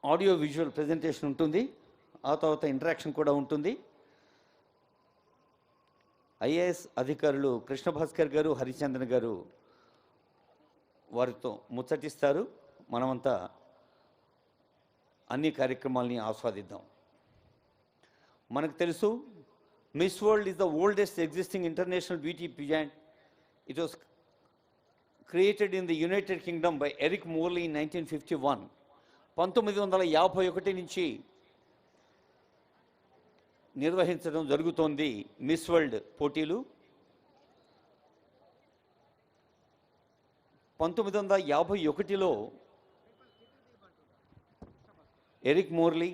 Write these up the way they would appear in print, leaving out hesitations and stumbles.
Audio visual presentation ఉంటుంది, ఆ తర్వాత ఇంటరాక్షన్ కూడా ఉంటుంది. ఐఏఎస్ అధికారులు కృష్ణ భాస్కర్ గారు, హరిచంద్రన్ గారు వారితో ముచ్చటిస్తారు. మనమంతా అన్ని కార్యక్రమాలని ఆస్వాదిద్దాం. మనకు తెలుసు, miss world is the oldest existing international beauty pageant. It was created in the United Kingdom by Eric Morley in 1951. 1951 నుంచి నిర్వహించడం జరుగుతోంది మిస్ వరల్డ్ పోటీలు. 1951లో Eric మోర్లీ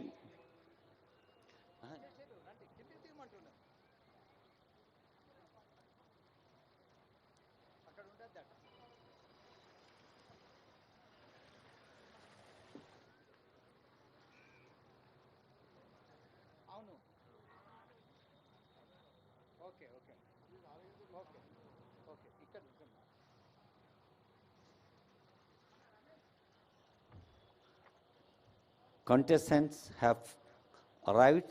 contestants have arrived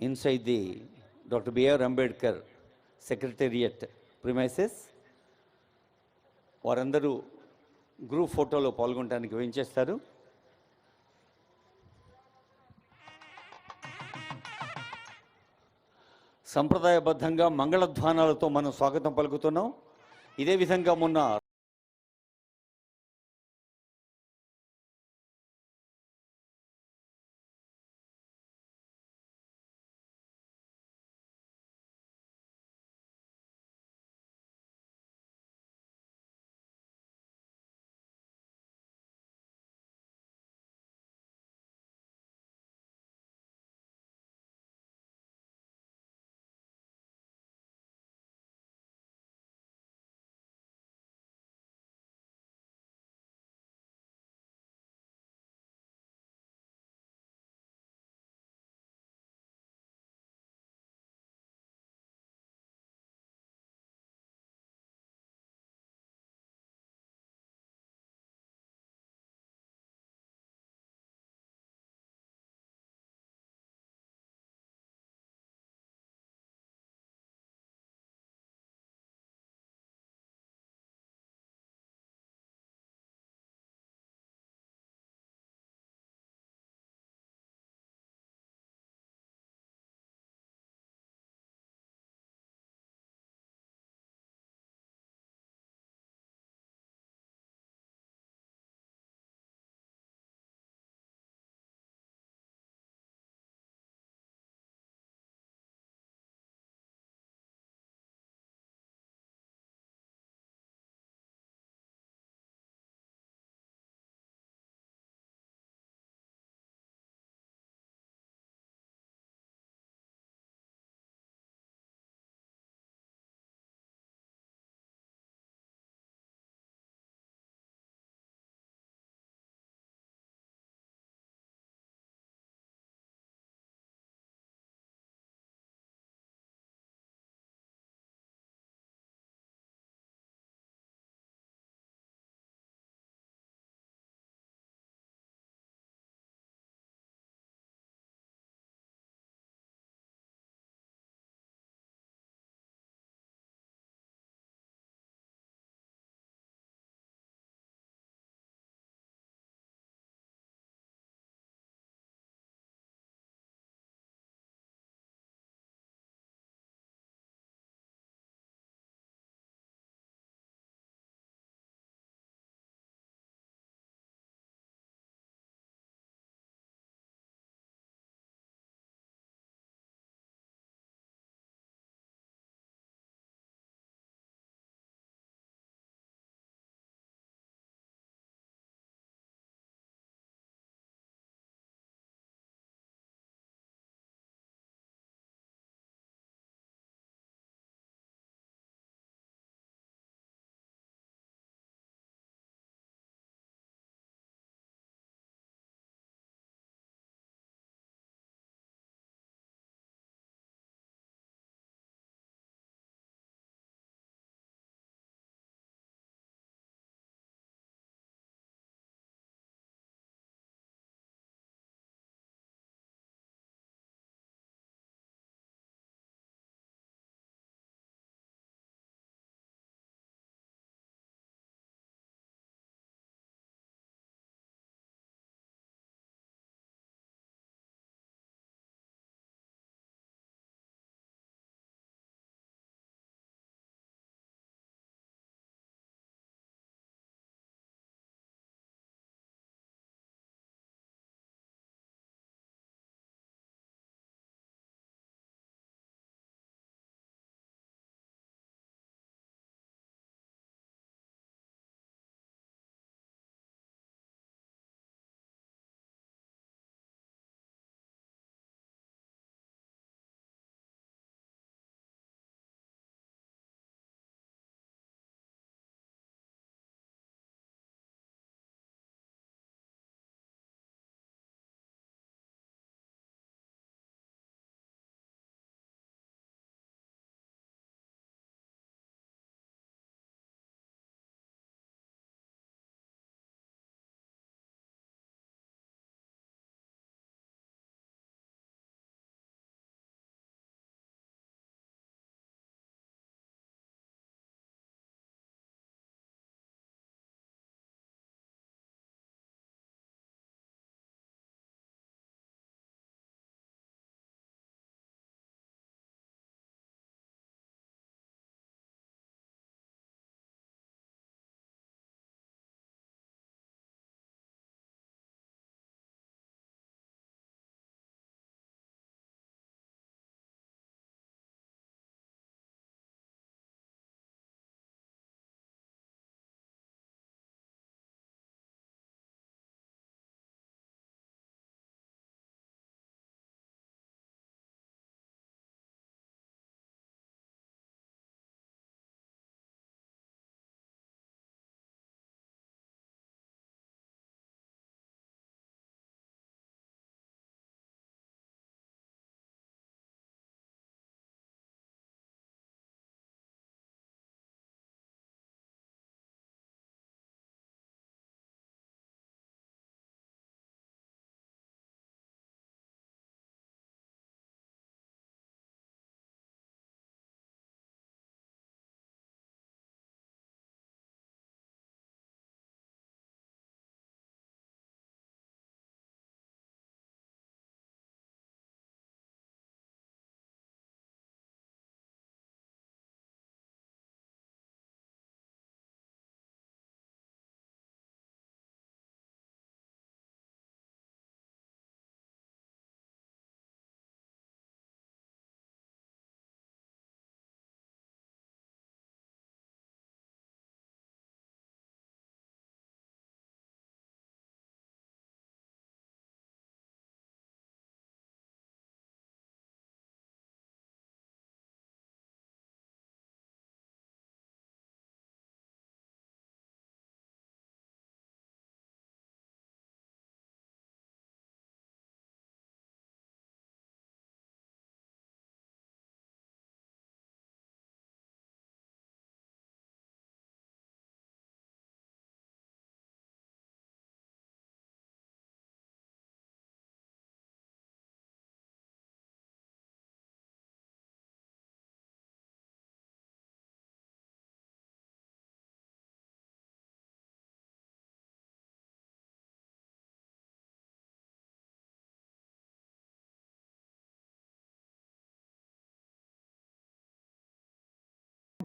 inside the Dr. B.R. Ambedkar Secretariat premises. వారందరూ group ఫోటోలో పాల్గొనడానికి వేయించేస్తారు. సంప్రదాయబద్ధంగా మంగళధ్వానాలతో మనం స్వాగతం పలుకుతున్నాం. ఇదే విధంగా మొన్న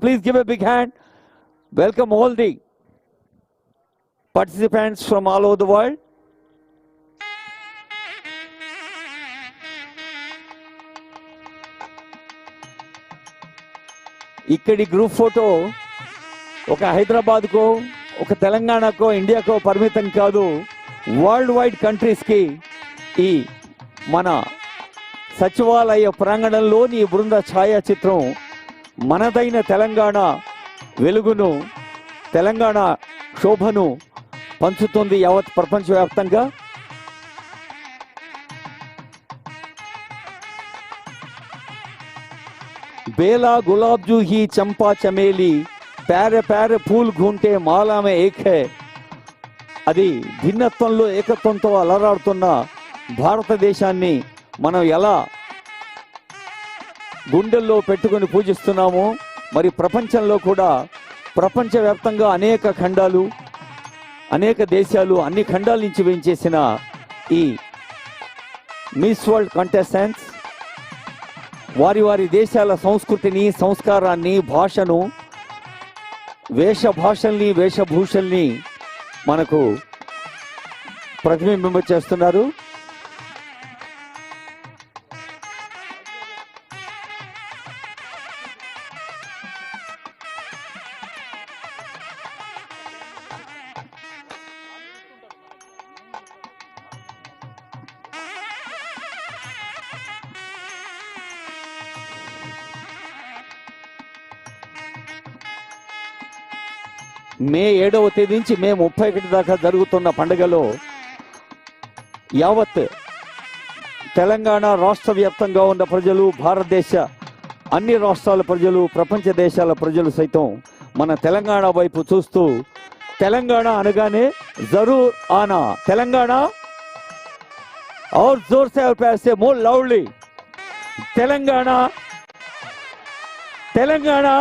Please give a big hand. Welcome all the participants from all over the world. ఇక్కడి గ్రూప్ ఫోటో ఒక హైదరాబాద్కో ఒక తెలంగాణకో ఇండియాకో పరిమితం కాదు, వరల్డ్ వైడ్ కంట్రీస్కి ఈ మన సచివాలయ ప్రాంగణంలోని బృంద ఛాయాచిత్రం మనదైన తెలంగాణ వెలుగును, తెలంగాణ శోభను పంచుతుంది యావత్ ప్రపంచవ్యాప్తంగా. बेला गुलाब जूही चंपा चमेली प्यारे प्यारे फूल घूंटे माला में एक है. అది భిన్నత్వంలో ఏకత్వంతో అలరాడుతున్న భారతదేశాన్ని మనం ఎలా గుండెల్లో పెట్టుకొని పూజిస్తున్నామో, మరి ప్రపంచంలో కూడా ప్రపంచవ్యాప్తంగా అనేక ఖండాలు, అనేక దేశాలు, అన్ని ఖండాల నుంచి వేయించేసిన ఈ మిస్ వరల్డ్ కంటెస్టెంట్స్ వారి వారి దేశాల సంస్కృతిని, సంస్కారాన్ని, భాషను, వేషభాషల్ని, వేషభూషల్ని మనకు ప్రతిబింబింప చేస్తున్నారు. మే 7వ తేదీ నుంచి మే 31 దాకా జరుగుతున్న పండుగలో యావత్ తెలంగాణ రాష్ట్ర వ్యాప్తంగా ఉన్న ప్రజలు, భారతదేశ అన్ని రాష్ట్రాల ప్రజలు, ప్రపంచ దేశాల ప్రజలు సైతం మన తెలంగాణ వైపు చూస్తూ, తెలంగాణ అనగానే జరూర్ ఆనా, తెలంగాణ और जोर से और प्यार से more loudly Telangana, Telangana.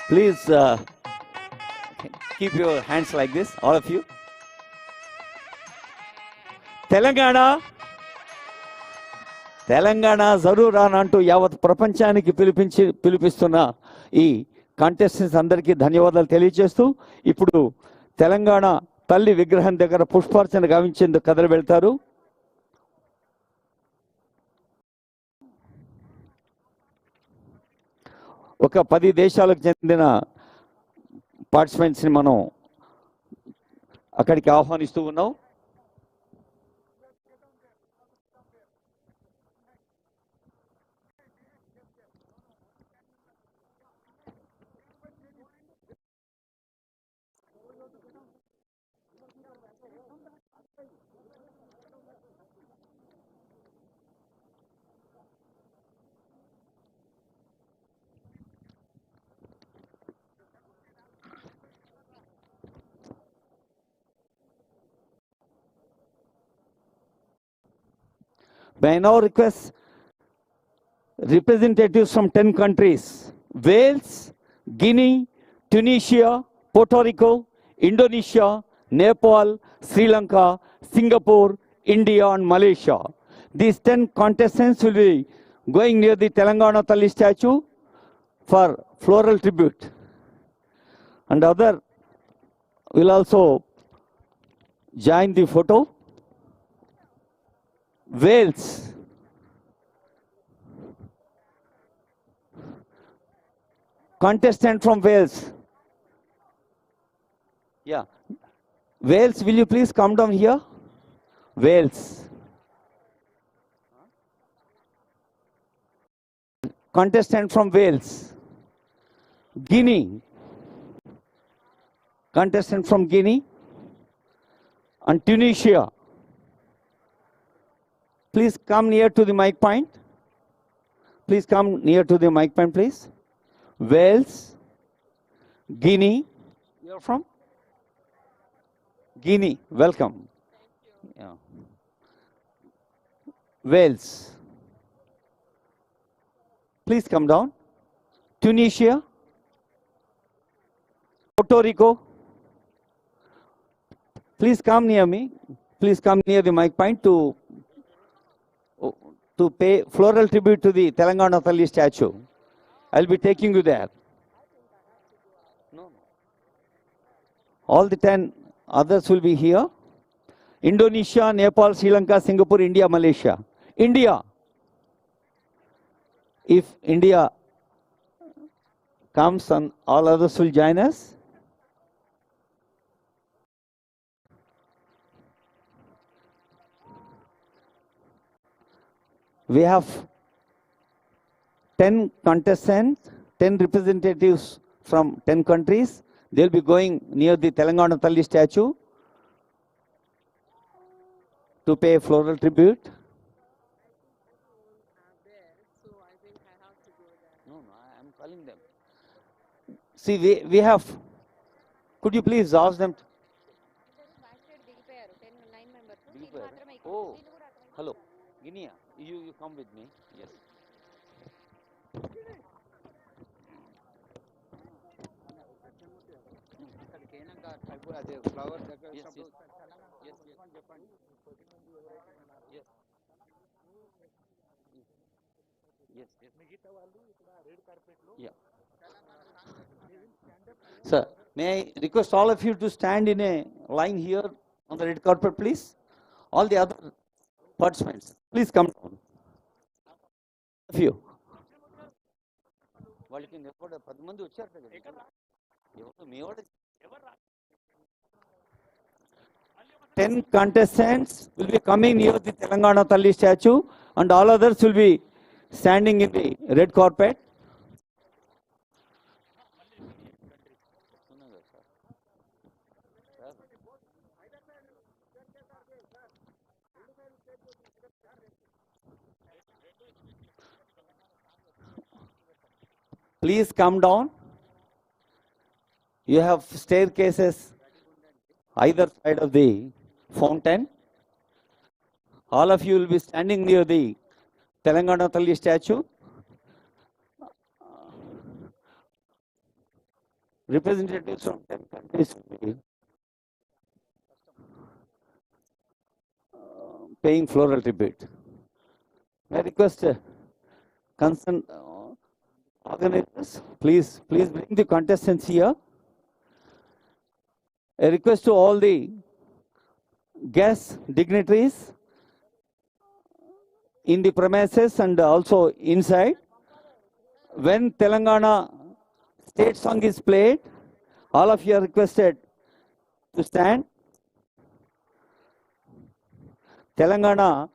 Please keep your hands like this, all of you. Telangana, Telangana zarur an antu yavat prapanchaనికి పిలిపిస్తున్న ఈ కంటెస్టెంట్స్ అందరికీ ధన్యవాదాలు తెలియజేస్తూ, ఇప్పుడు తెలంగాణ తల్లి విగ్రహం దగ్గర పుష్పార్చన గావించేందుకు కదలి వెళ్తారు. ఒక 10 దేశాలకు చెందిన పార్టిసిపెంట్స్ని మనం అక్కడికి ఆహ్వానిస్తూ ఉన్నాం. May I now request representatives from 10 countries, Wales, Guinea, Tunisia, Puerto Rico, Indonesia, Nepal, Sri Lanka, Singapore, India and Malaysia. These 10 contestants will be going near the Telangana Talli statue for floral tribute. And other will also join the photo. Wales, contestant from Wales. Yeah, Wales, will you please come down here? Wales. Contestant from Wales. Guinea. Contestant from Guinea. And Tunisia. Please come near to the mic point. Please come near to the mic point, please. Wales, Guinea. You're from? Guinea. Welcome. Yeah. Wales. Please come down. Tunisia. Puerto Rico. Please come near me. Please come near the mic point to pay floral tribute to the Telangana Talli statue. I'll be taking you there. No. All the 10 others will be here. Indonesia, Nepal, Sri Lanka, Singapore, India, Malaysia. India. If India comes and all others will join us. We have 10 contestants, 10 representatives from 10 countries. They'll be going near the Telangana Talli statue to pay floral tribute. No, I'm calling them. See, we have, could you please ask them? Oh, hello. Guinea, you come with me. Yes. Yeah. Sir, may I request all of you to stand in a line here on the red carpet, please? All the other participants, please come down. A few. 10 contestants will be coming near the Telangana Talli statue and all others will be standing in the red carpet. Please come down. You have staircases either side of the fountain. All of you will be standing near the Telangana Talli statue. Representatives from 10 countries will be paying floral tribute. I request concerned organizers, please bring the contestants here. A request to all the guests, dignitaries in the premises and also inside. When Telangana state song is played, all of you are requested to stand. Telangana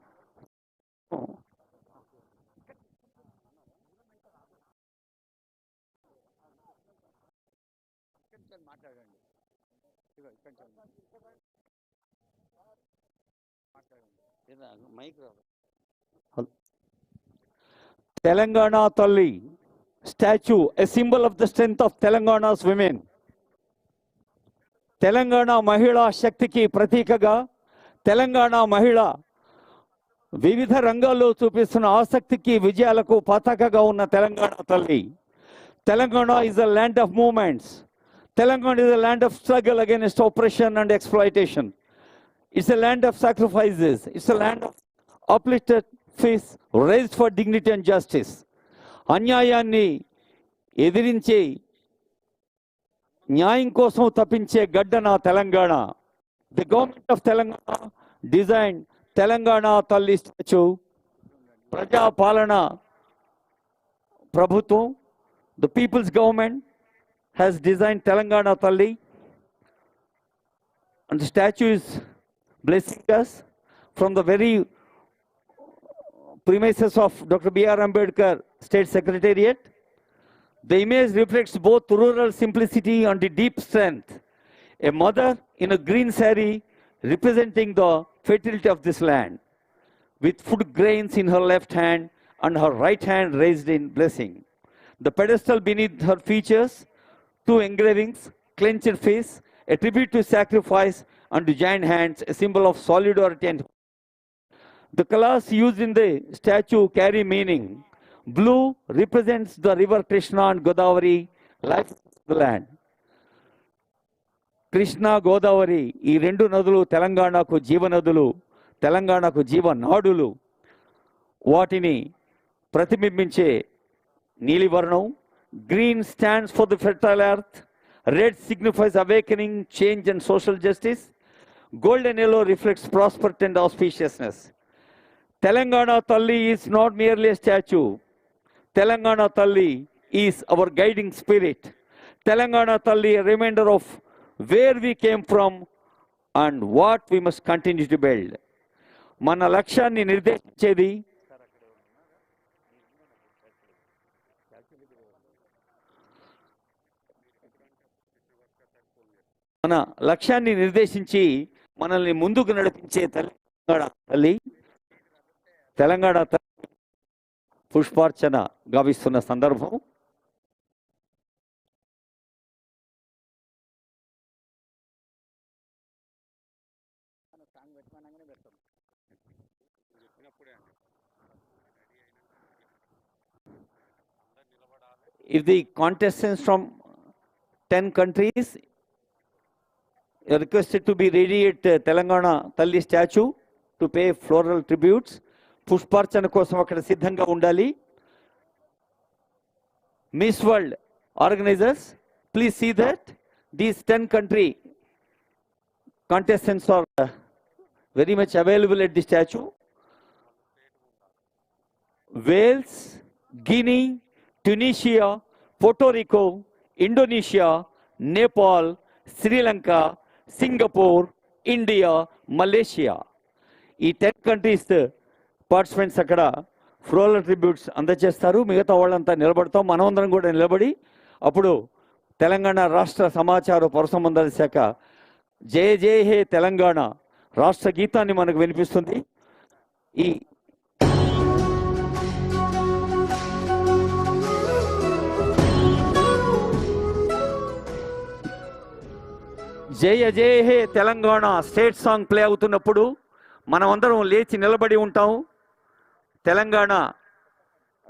Telangana Talli statue, a symbol of the strength of Telangana's women. Telangana Mahila Shaktiki Pratikaga, Telangana Mahila వివిధ రంగాల్లో చూపిస్తున్న ఆసక్తికి విజయాలకు పతాకగా ఉన్న తెలంగాణ తల్లి. Telangana is a land of movements. Telangana is a land of struggle against oppression and exploitation. It's a land of sacrifices. It's a land of uplifted face raised for dignity and justice. అన్యాయాన్ని ఎదిరించి న్యాయం కోసం తప్పించే గడ్డ నా Telangana. The government of Telangana designed Telangana Talli statue. Praja Palana Prabhutum, the people's government, has designed Telangana Talli. And the statue is blessing us from the very premises of Dr. B.R. Ambedkar State Secretariat. The image reflects both rural simplicity and the deep strength. A mother in a green saree representing the fertility of this land, with food grains in her left hand and her right hand raised in blessing. The pedestal beneath her features 2 engravings, clenched face, a tribute to sacrifice, and giant hands, a symbol of solidarity. And the colors used in the statue carry meaning. Blue represents the river Krishna and Godavari, life of the land. Krishna, Godavari, ఈ 2 నదులు తెలంగాణకు జీవనదులు, తెలంగాణకు జీవనాడులు. వాటిని ప్రతిబింబించే నీలివర్ణం Green stands for the fertile earth. Red signifies awakening, change, and social justice. Gold and yellow reflects prosperity and auspiciousness. Telangana Talli is not merely a statue. Telangana Talli is our guiding spirit. Telangana Talli, a reminder of where we came from and what we must continue to build. మన లక్ష్యాన్ని నిర్దేశించేది మన లక్ష్యాన్ని నిర్దేశించి మనల్ని ముందుకు నడిపించే తెలంగాణ తల్లి పుష్పార్చన గావిస్తున్న సందర్భం. If the contestants from 10 countries are requested to be ready at Telangana Talli statue to pay floral tributes, పుష్పార్చన కోసం అక్కడ సిద్ధంగా ఉండాలి. Miss World organizers, please see that these 10 country contestants are very much available at the statue. Wales, Guinea, Tunisia, Puerto Rico, Indonesia, Nepal, Sri Lanka, Singapore, India, Malaysia. ఈ 10 countries participants అక్కడ floral tributes అందజేస్తారు. మిగతా వాళ్ళంతా నిలబడతాం. మనమందరం కూడా నిలబడి అప్పుడు తెలంగాణ రాష్ట్ర సమాచార పౌర సంబంధాల శాఖ జయ జయ హే తెలంగాణ రాష్ట్ర గీతాన్ని మనకు వినిపిస్తుంది. ఈ జయ జయ హే తెలంగాణ స్టేట్ సాంగ్ ప్లే అవుతున్నప్పుడు మనమందరం లేచి నిలబడి ఉంటాం. తెలంగాణ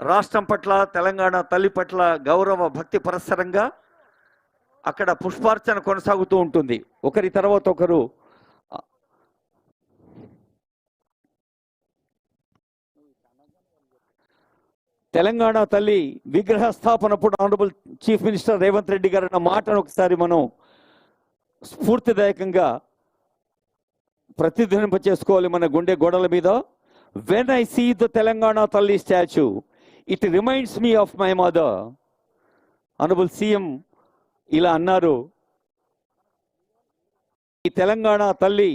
రాష్ట్రం పట్ల, తెలంగాణ తల్లి పట్ల గౌరవ భక్తి పరస్పరంగా అక్కడ పుష్పార్చన కొనసాగుతూ ఉంటుంది. ఒకరి తర్వాత ఒకరు తెలంగాణ తల్లి విగ్రహ స్థాపనప్పుడు honourable chief minister Revanth Reddy garu అన్న మాటను ఒకసారి మనం స్ఫూర్తిదాయకంగా ప్రతిధ్వనింప చేసుకోవాలి మన గుండె గోడల మీద. When I see the Telangana Talli statue, it reminds me of my mother. Honorable CM ఇలా అన్నారు. ఈ తెలంగాణ తల్లి,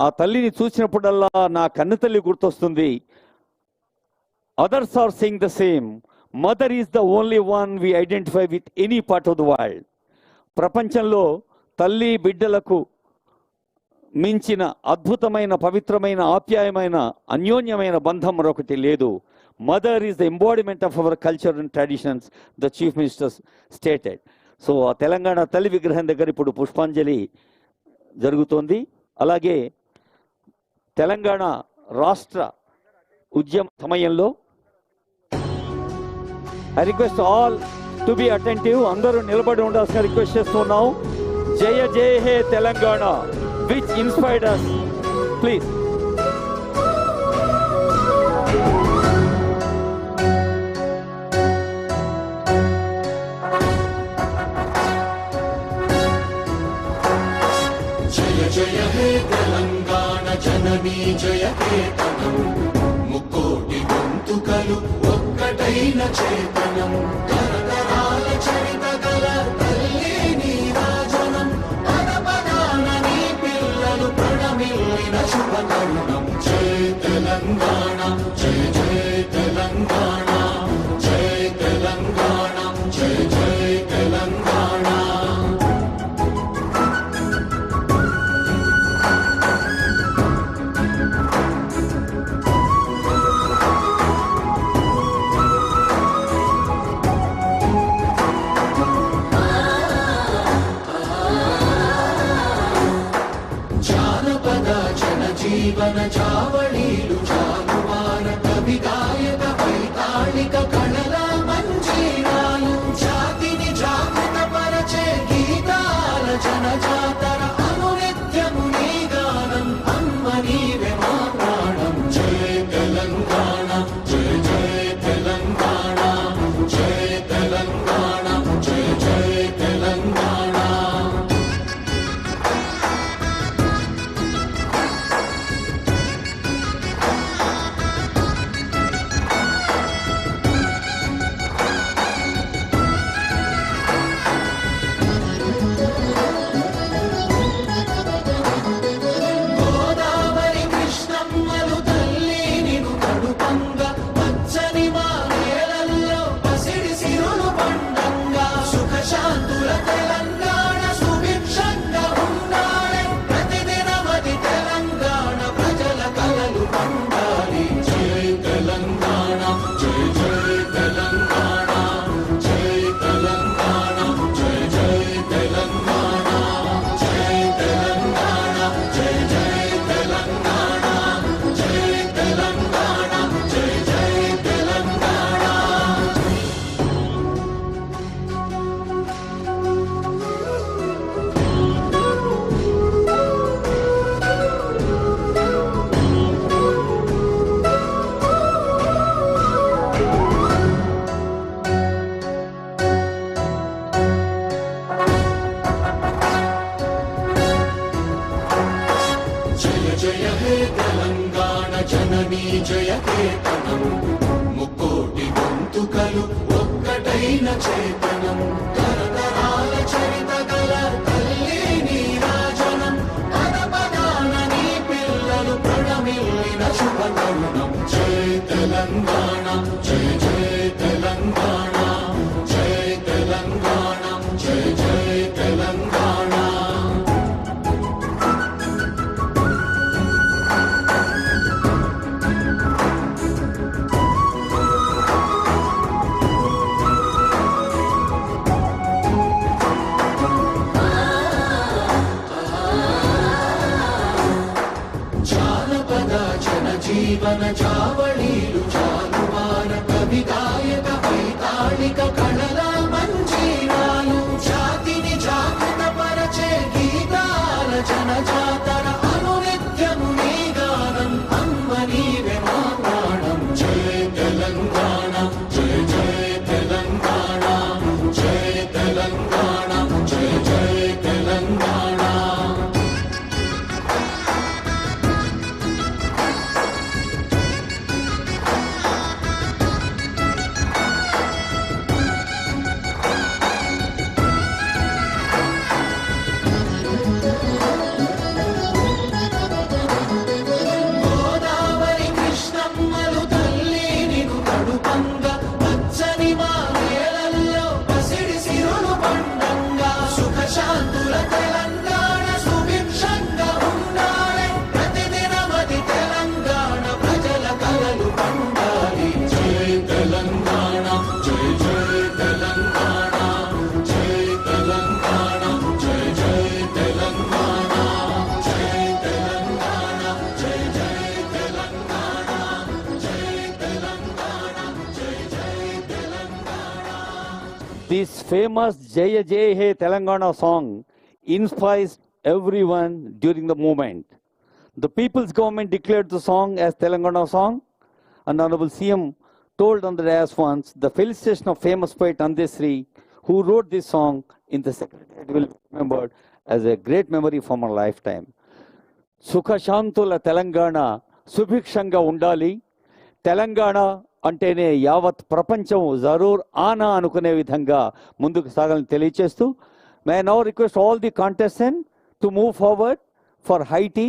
ఆ తల్లిని చూసినప్పుడల్లా నా కన్ను తల్లి గుర్తొస్తుంది. Others are saying the same. Mother is the only one we identify with any part of the world. ప్రపంచంలో తల్లి బిడ్డలకు మించిన అద్భుతమైన, పవిత్రమైన, ఆప్యాయమైన, అన్యోన్యమైన బంధం మరొకటి లేదు. Mother is the embodiment of our culture and traditions, the chief minister stated. So ఆ తెలంగాణ తల్లి విగ్రహం దగ్గర ఇప్పుడు పుష్పాంజలి జరుగుతోంది. అలాగే తెలంగాణ రాష్ట్ర ఉద్యమ సమయంలో I request all to be attentive. అందరూ నిలబడి ఉండాల్సిన రిక్వెస్ట్ చేస్తున్నాం. జయ జయ హే Telangana which inspired us. Please. Jaya Jaya He Telangana Janani Jaya He Tanam Mukoti Gontukalu Okkataina Chetanam Taratarala Charitagala Talli Neerajanam శుభకరుణం. జయ తెలంగాణ, జయ జయ తెలంగాణ, జయ తెలంగాణ, జయ జయ తెలంగాణ. జీవన చావళీలు చాలువార కవి గాయక వైతాళిక కళల మంజీరాలు జాతిని జాగృత పరచే గీతాల జనజాతర అనునిత్యము నీ గానం అమ్మ నీవే మా ప్రాణం. జయ తెలంగాణ, జయ జయ తెలంగాణ, జయ హే తెలంగాణ జననీ జయ కేతనం ముక్కోటి గొంతుకలు ఒక్కటైన చేతనం తరతరాల చరిత గల తల్లి నీరాజనం పద పదాన నీ పిల్లలు ప్రణమిల్లిన శుభ తరుణం జయ తెలంగాణ జయ జయ తెలంగాణ జయ తెలంగాణ జయ జయ తెలంగాణ జానపద జనజీవన జావళీలు జాలువార కవి గాయక వైతాళిక కళల మంజీరాలు జాతిని జాగృత పరచే గీతాల జనజాతర అనునిత్యము నీ గానం అమ్మ నీవే మా ప్రాణం జయ తెలంగాణ జయ జయ తెలంగాణ జయ తెలంగాణ జయ జయ తెలంగాణ గోదావరి కృష్ణమ్మలు తల్లి నిను కడుపంగా పచ్చని మా నేలల్లో పసిడి సిరులు పండంగా సుఖ శాంతుల తెలంగాణ సుభిక్షంగా ఉండాలి ప్రతిదినమది తెలంగాణ ప్రజల కలలు పండాలి జై తెలంగాణ జై జై తెలంగాణ జై తెలంగాణ జై జై తెలంగాణ జై తెలంగాణ జై జై తెలంగాణ జై తెలంగాణ జై జై Telangana. This famous Jaya Jai He Telangana song inspires everyone during the movement. The people's government declared the song as Telangana song, and Honorable CM told on the dais once the felicitation of famous poet Andesri, who wrote this song in the Secretariat, will be remembered as a great memory for my lifetime. సుఖశాంతుల Telangana సుభిక్షంగా ఉండాలి. తెలంగాణ అంటేనే యావత్ ప్రపంచం జరూర్ ఆనా అనుకునే విధంగా ముందుకు సాగాలని తెలియచేస్తూ may now request all the contestant to move forward for high tea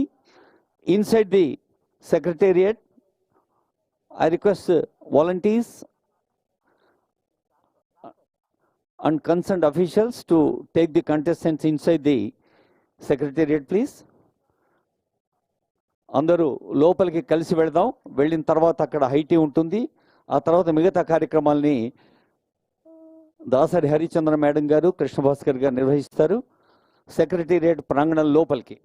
inside the secretariat. I request volunteers and concerned officials to take the contestants inside the secretariat, please. అందరూ లోపలికి కలిసి వెళదాం. వెళ్ళిన తర్వాత అక్కడ హైటీ ఉంటుంది. ఆ తర్వాత మిగతా కార్యక్రమాల్ని దాసరి హరిచంద్ర మేడం గారు, కృష్ణభాస్కర్ గారు నిర్వహిస్తారు. సెక్రటేరియట్ ప్రాంగణం లోపలికి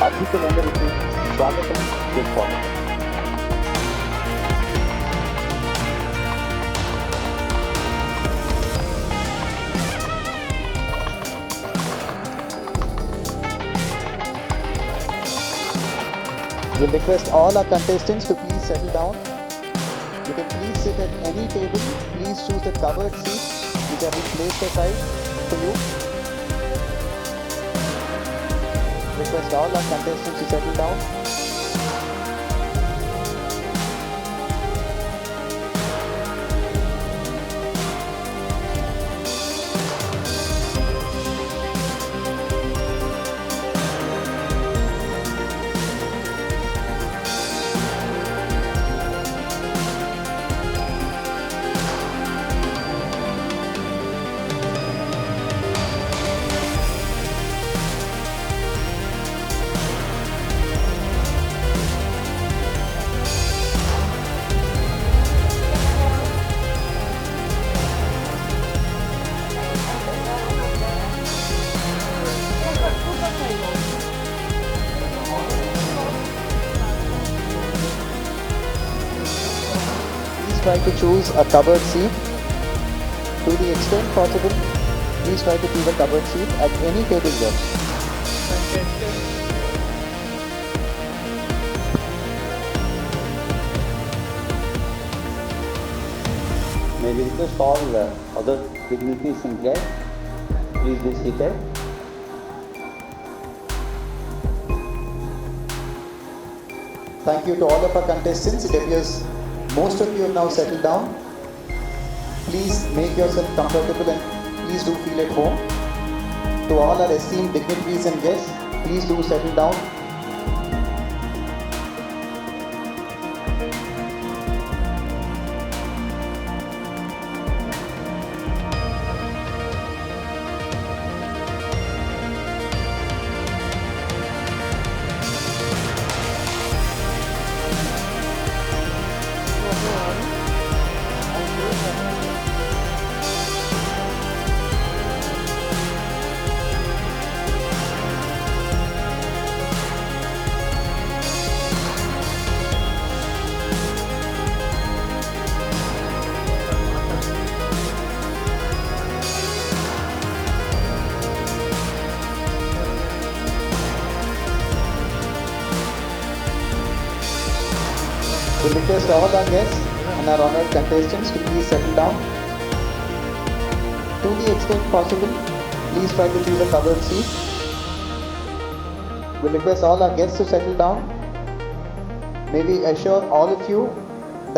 అద్భుతమైనటువంటి స్వాగతం చేసుకోవాలి. We request all our contestants to please settle down. You can please sit at any table. Please choose the covered seats which have been placed aside for you. Request all our contestants to settle down. Please try to choose a covered seat. To the extent possible, please try to choose a covered seat at any table here. May we request all other dignitaries and guests, please be seated. Thank you to all of our contestants. It appears most of you have now settled down. Please make yourself comfortable and please do feel at home. To all our esteemed dignitaries and guests, please do settle down. We request all our guests and our honored contestants to please settle down. To the extent possible, please try to choose a covered seat. We request all our guests to settle down. May we assure all of you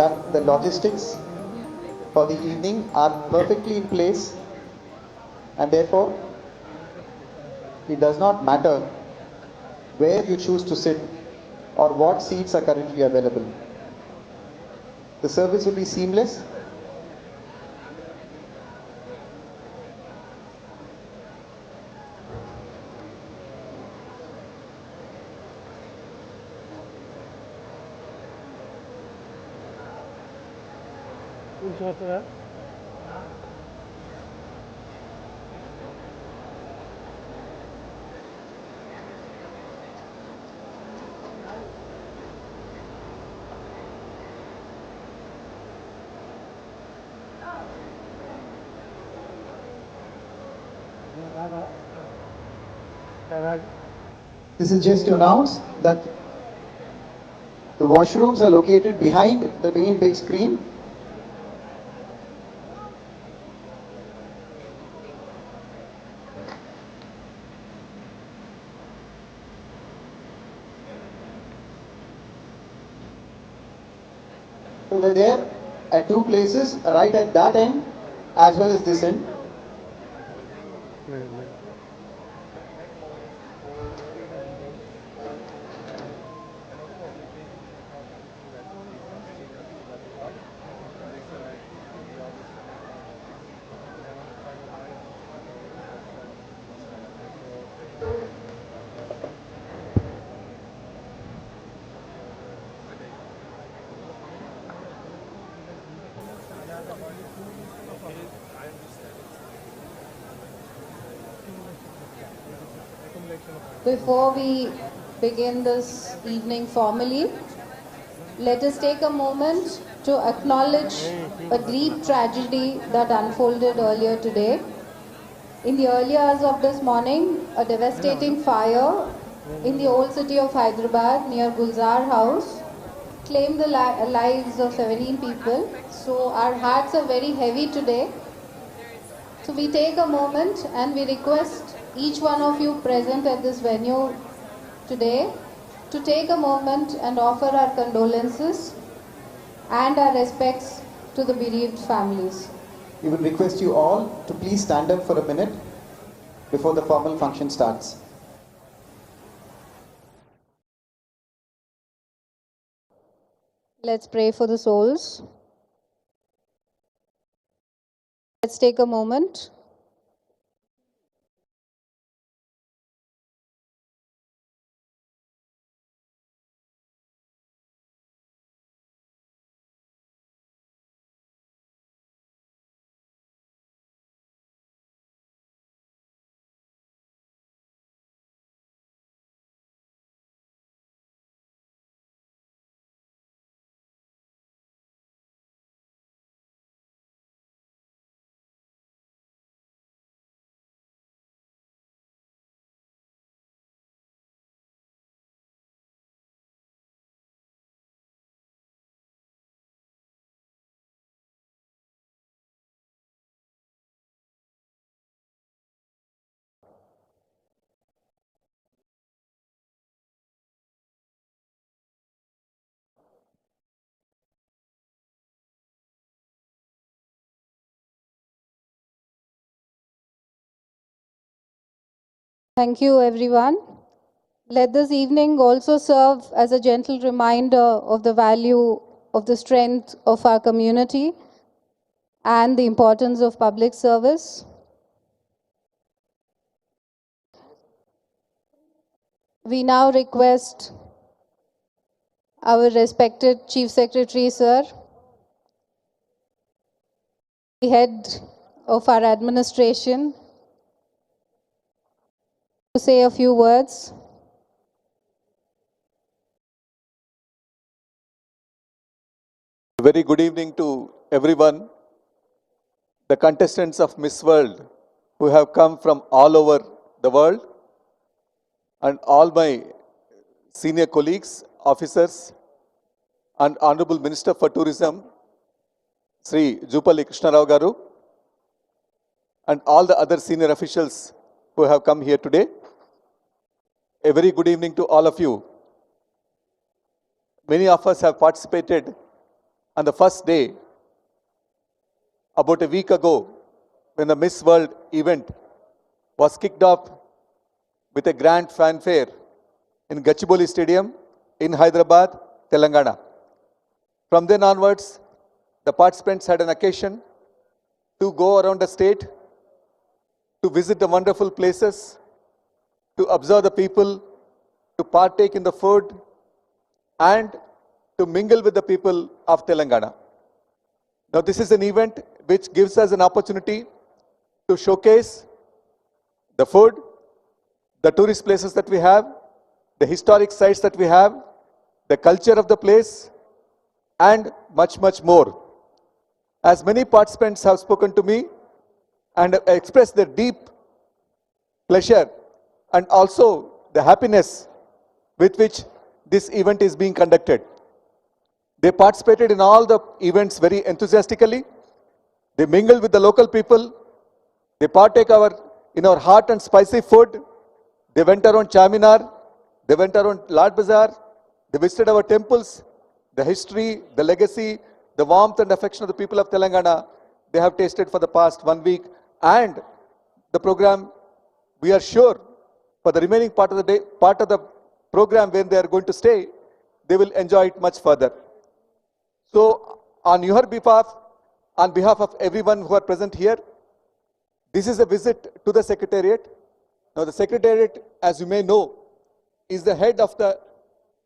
that the logistics for the evening are perfectly in place, and therefore it does not matter where you choose to sit or what seats are currently available. The service will be seamless. This is just to announce that the washrooms are located behind the main big screen. So they're there at two places, right at that end as well as this end. Before we begin this evening formally, let us take a moment to acknowledge a deep tragedy that unfolded earlier today. In the early hours of this morning, a devastating fire in the old city of Hyderabad near Gulzar House claimed the lives of 17 people. So our hearts are very heavy today. So we take a moment and we request each one of you present at this venue today to take a moment and offer our condolences and our respects to the bereaved families. We would request you all to please stand up for a minute before the formal function starts. Let's pray for the souls. Let's take a moment. Thank you, everyone. Let this evening also serve as a gentle reminder of the value of the strength of our community and the importance of public service. We now request our respected Chief Secretary, sir, the head of our administration, to say a few words. Very good evening to everyone, the contestants of Miss World who have come from all over the world, and all my senior colleagues, officers, and Honorable Minister for Tourism, Sri Jupalli Krishnarao Garu, and all the other senior officials who have come here today. A very good evening to all of you. Many of us have participated on the first day, about a week ago, when the Miss World event was kicked off with a grand fanfare in Gachibowli Stadium in Hyderabad, Telangana. From then onwards, the participants had an occasion to go around the state, to visit the wonderful places, to observe the people, to partake in the food, and to mingle with the people of Telangana. Now, this is an event which gives us an opportunity to showcase the food, the tourist places that we have, the historic sites that we have, the culture of the place, and much, much more. As many participants have spoken to me and expressed their deep pleasure and also the happiness with which this event is being conducted. They participated in all the events very enthusiastically. They mingled with the local people. They partake in our hot and spicy food. They went around Charminar. They went around Lad Bazaar. They visited our temples. The history, the legacy, the warmth and affection of the people of Telangana, they have tasted for the past 1 week. And the program, we are sure, for the remaining part of the day, part of the program when they are going to stay, they will enjoy it much further. So, on your behalf, on behalf of everyone who are present here, this is a visit to the Secretariat. Now, the Secretariat, as you may know, is the head of the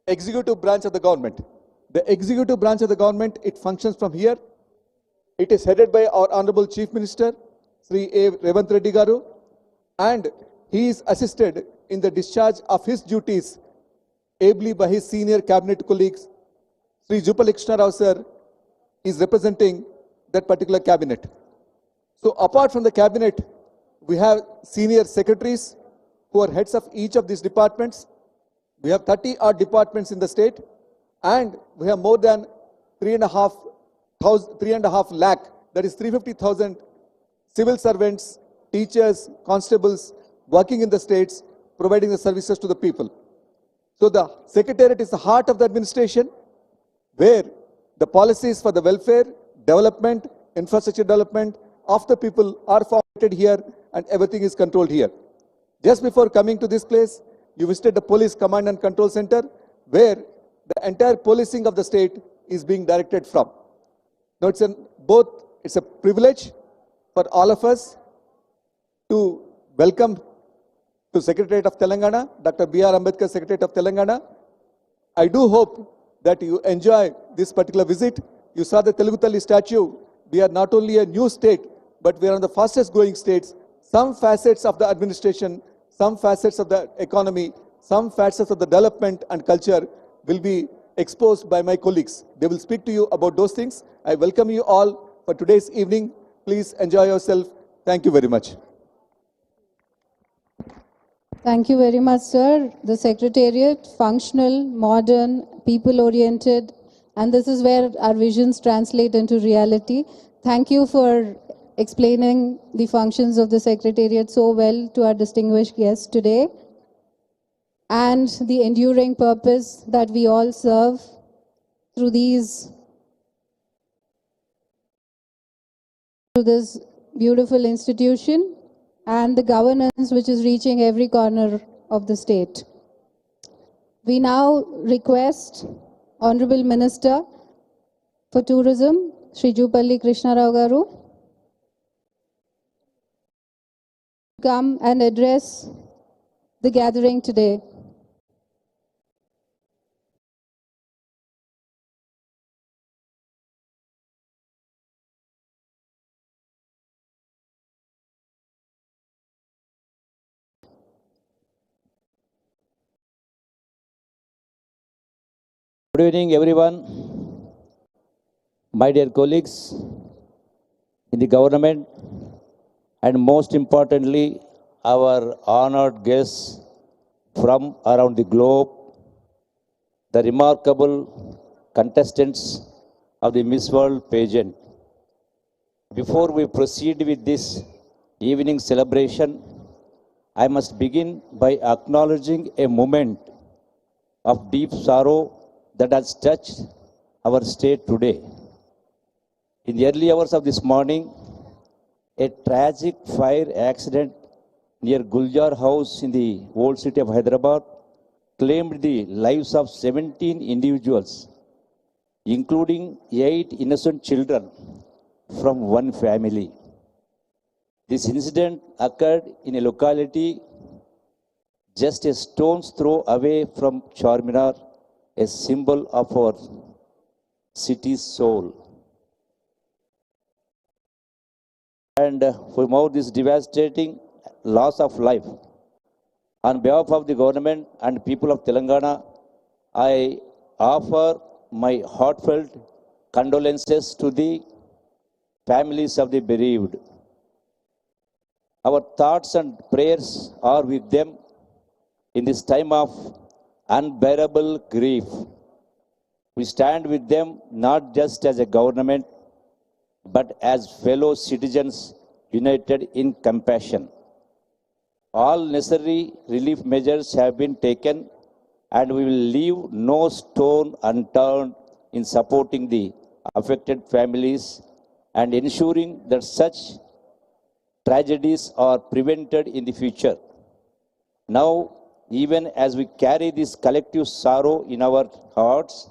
executive branch of the government. The executive branch of the government, it functions from here. It is headed by our Honorable Chief Minister, Sri A. Revanth Reddy Garu, and he is assisted in the discharge of his duties ably by his senior cabinet colleagues. Sri Jupalikrishna Rao sir is representing that particular cabinet. So apart from the cabinet, we have senior secretaries who are heads of each of these departments. We have 30 odd departments in the state, and we have more than 3.5 lakh, that is 350,000 civil servants, teachers, constables working in the states, providing the services to the people. So the Secretariat is the heart of the administration, where the policies for the welfare, development, infrastructure development of the people are formulated here, and everything is controlled here. Just before coming to this place, you visited the Police Command and Control Center, where the entire policing of the state is being directed from. Now it's a privilege for all of us to welcome to Secretariat of Telangana, Dr. B.R. Ambedkar, Secretariat of Telangana. I do hope that you enjoy this particular visit. You saw the Telugu Talli statue. We are not only a new state, but we are one of the fastest growing states. Some facets of the administration, some facets of the economy, some facets of the development and culture will be exposed by my colleagues. They will speak to you about those things. I welcome you all for today's evening. Please enjoy yourself. Thank you very much. Thank you very much, sir. The Secretariat, functional, modern, people-oriented, and this is where our visions translate into reality. Thank you for explaining the functions of the Secretariat so well to our distinguished guests today, and the enduring purpose that we all serve through this beautiful institution, and the governance which is reaching every corner of the state. We now request Honorable Minister for Tourism, Sri Jupalli Krishna Rao Garu, come and address the gathering today. Good evening, everyone. My dear colleagues in the government, and most importantly, our honored guests from around the globe, the remarkable contestants of the Miss World pageant. Before we proceed with this evening celebration, I must begin by acknowledging a moment of deep sorrow that has touched our state today. In the early hours of this morning, a tragic fire accident near Guljar House in the old city of Hyderabad claimed the lives of 17 individuals, including 8 innocent children from one family. This incident occurred in a locality just a stone's throw away from Charminar, a symbol of our city's soul. And for this devastating loss of life, on behalf of the government and people of Telangana, I offer my heartfelt condolences to the families of the bereaved. Our thoughts and prayers are with them in this time of unbearable grief. We stand with them not just as a government, but as fellow citizens united in compassion. All necessary relief measures have been taken, and we will leave no stone unturned in supporting the affected families and ensuring that such tragedies are prevented in the future. Now, even as we carry this collective sorrow in our hearts,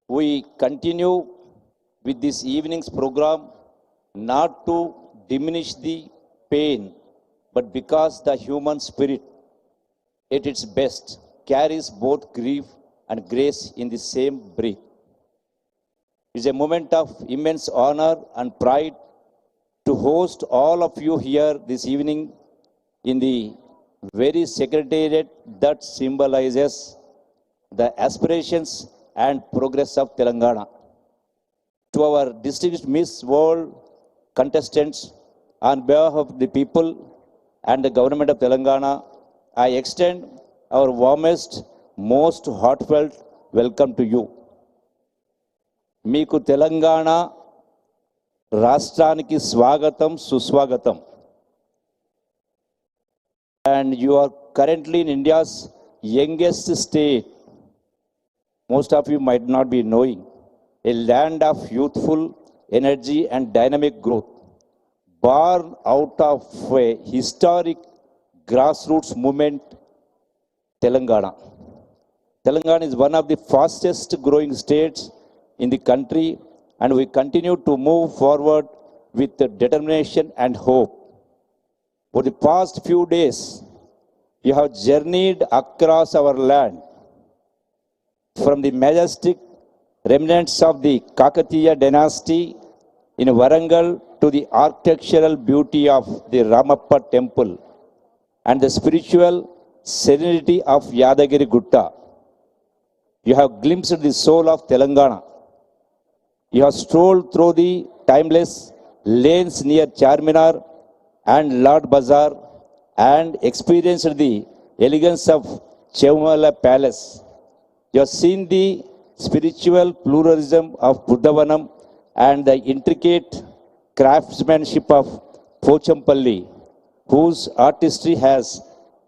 we continue with this evening's program not to diminish the pain, but because the human spirit, at its best, carries both grief and grace in the same breath. It is a moment of immense honor and pride to host all of you here this evening in the very secretariat that symbolizes the aspirations and progress of Telangana. To our distinguished Miss World contestants, on behalf of the people and the government of Telangana, I extend our warmest, most heartfelt welcome to you. Meeku Telangana Rashtraaniki Swagatam Suswagatam. And you are currently in India's youngest state. Most of you might not be knowing. A land of youthful energy and dynamic growth, born out of a historic grassroots movement, Telangana. Telangana is one of the fastest growing states in the country, and we continue to move forward with determination and hope. For the past few days, you have journeyed across our land from the majestic remnants of the Kakatiya dynasty in Warangal to the architectural beauty of the Ramappa temple and the spiritual serenity of Yadagiri Gutta. You have glimpsed the soul of Telangana. You have strolled through the timeless lanes near Charminar and Lord Bazaar and experienced the elegance of Chevmala Palace. You have seen the spiritual pluralism of Buddhavanam and the intricate craftsmanship of Pochampalli, whose artistry has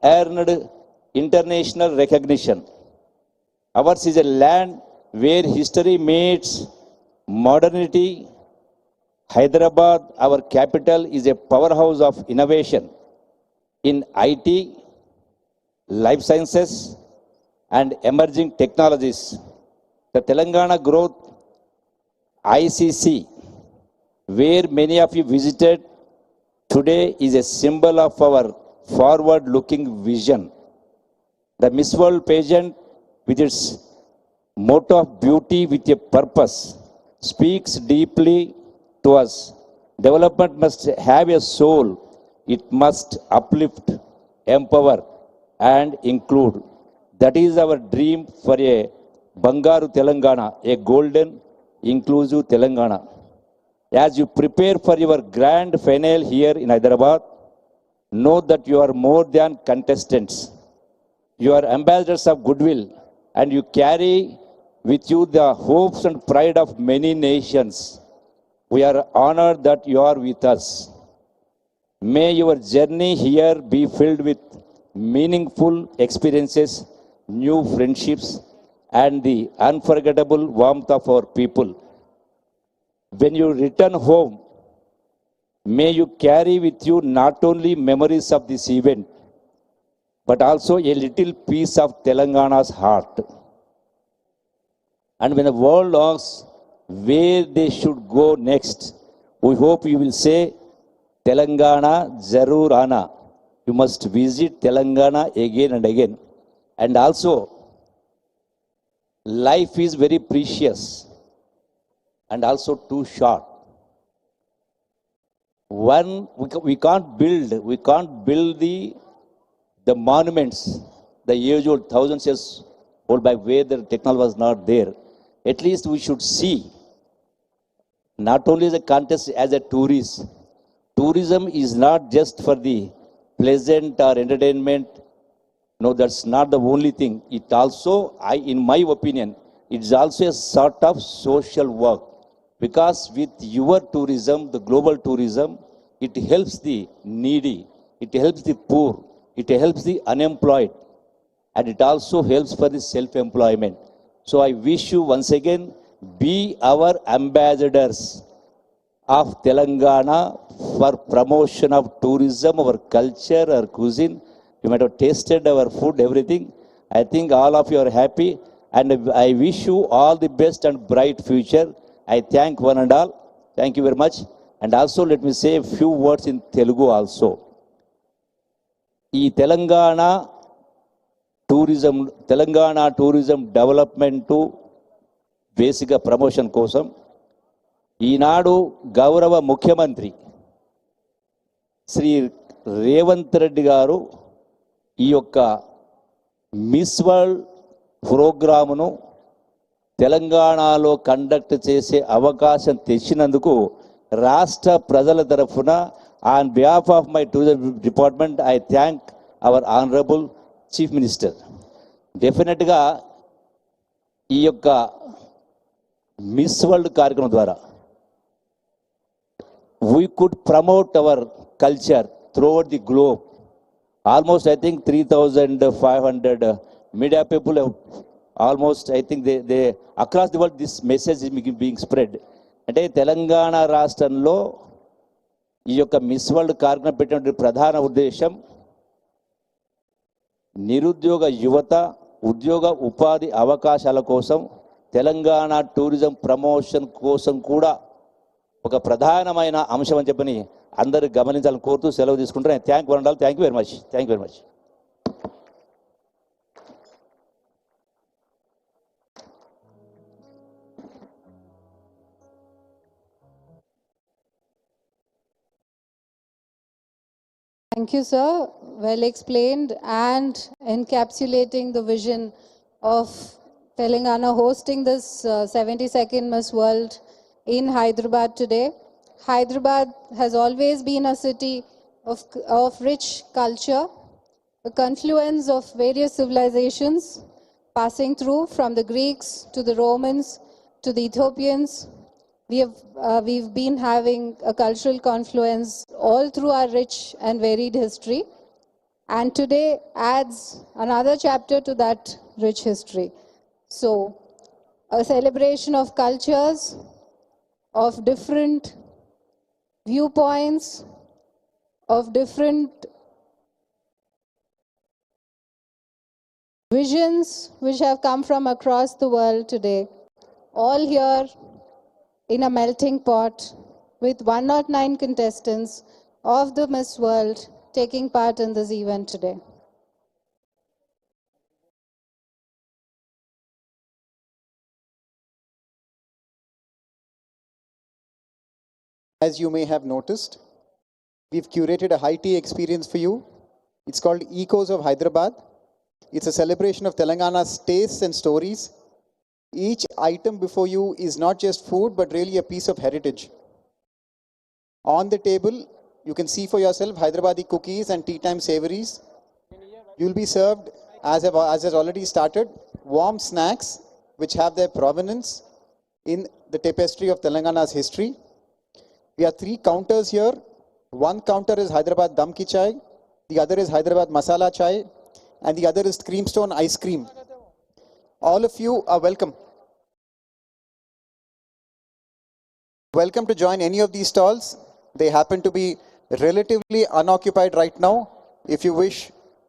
earned international recognition. Ours is a land where history meets modernity. Hyderabad, our capital, is a powerhouse of innovation in IT, life sciences, and emerging technologies. The Telangana Growth ICC, where many of you visited today, is a symbol of our forward-looking vision. The Miss World pageant, with its motto of beauty with a purpose, speaks deeply to us. Development must have a soul. It must uplift, empower, and include. That is our dream for a Bangaru Telangana, a golden, inclusive Telangana. As you prepare for your grand finale here in Hyderabad, know that you are more than contestants. You are ambassadors of goodwill, and you carry with you the hopes and pride of many nations. We are honored that you are with us. May your journey here be filled with meaningful experiences, new friendships, and the unforgettable warmth of our people. When you return home, may you carry with you not only memories of this event, but also a little piece of Telangana's heart. And when the world asks where they should go next, we hope you will say, Telangana Zarur Ana. You must visit Telangana again and again. And also, life is very precious and also too short. One, we can't build the monuments, the age-old, thousands years old, by where the technology was not there. At least we should see, not only as a contest, as a tourist. Tourism is not just for the pleasant or entertainment. No, that's not the only thing. It also, in my opinion, it's also a sort of social work. Because with your tourism, the global tourism, it helps the needy, it helps the poor, it helps the unemployed, and it also helps for the self-employment. So I wish you once again, be our ambassadors of Telangana for promotion of tourism, our culture, our cuisine. You might have tasted our food, everything. I think all of you are happy, and I wish you all the best and bright future. I thank one and all. Thank you very much. And also let me say a few words in Telugu also. ఈ Telangana tourism development బేసిక్గా promotion కోసం ఈనాడు గౌరవ ముఖ్యమంత్రి శ్రీ రేవంత్ రెడ్డి గారు ఈ యొక్క miss world ప్రోగ్రామును తెలంగాణలో conduct చేసే అవకాశం తెచ్చినందుకు రాష్ట్ర ప్రజల తరఫున on behalf of my tourism department I thank our honourable chief minister. డెఫినెట్గా ఈ యొక్క మిస్ వరల్డ్ కార్యక్రమం ద్వారా we could promote our culture throughout the globe. Almost, I think, 3,500 media people have almost, I think, they across the world, this message is being spread. అంటే తెలంగాణ రాష్ట్రంలో ఈ యొక్క miss world కార్యక్రమం పెట్టిన ప్రధాన ఉద్దేశం నిరుద్యోగ యువత ఉద్యోగ ఉపాధి అవకాశాల కోసం తెలంగాణ టూరిజం ప్రమోషన్ కోసం కూడా ఒక ప్రధానమైన అంశం అని చెప్పని అందరూ గమనించాలని కోరుతూ సెలవు తీసుకుంటారు. Thank you very much. Thank you very much. Thank you, sir. Well explained and encapsulating the vision of Telangana hosting this 72nd Miss World in Hyderabad today. Hyderabad has always been a city of rich culture, a confluence of various civilizations passing through from the Greeks to the Romans to the Ethiopians. We've been having a cultural confluence all through our rich and varied history, and today adds another chapter to that rich history. So, a celebration of cultures, of different viewpoints, of different visions which have come from across the world today, all here in a melting pot with 109 contestants of the Miss World taking part in this event today. As you may have noticed, we've curated a high tea experience for you. It's called Echoes of Hyderabad. It's a celebration of Telangana's tastes and stories. Each item before you is not just food, but really a piece of heritage. On the table, you can see for yourself Hyderabadi cookies and tea time savories. You'll be served, as has already started, warm snacks which have their provenance in the tapestry of Telangana's history. We have 3 counters here. One counter is Hyderabad Dam Ki Chai, the other is Hyderabad Masala Chai, and the other is Creamstone Ice Cream. All of you are welcome. Welcome to join any of these stalls. They happen to be relatively unoccupied right now if you wish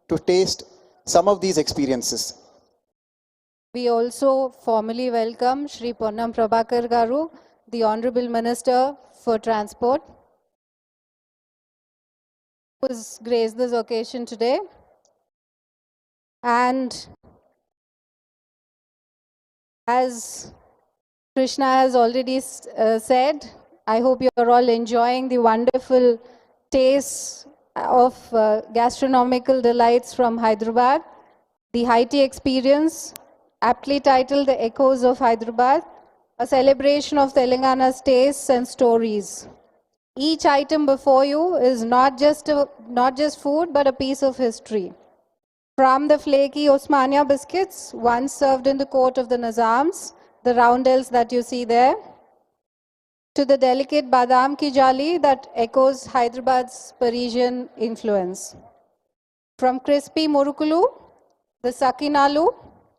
to taste some of these experiences. We also formally welcome Shri Ponnam Prabhakar Garu, the Honorable Minister for Transport, who has graced this occasion today. And as Krishna has already said, I hope you are all enjoying the wonderful tastes of gastronomical delights from Hyderabad. The high tea experience, aptly titled The Echoes of Hyderabad, a celebration of Telangana's tastes and stories. Each item before you is not just food, but a piece of history. From the flaky Osmania biscuits, once served in the court of the Nizams, the roundels that you see there, to the delicate badam ki jali that echoes Hyderabad's Parisian influence. From crispy murukulu, the sakinalu,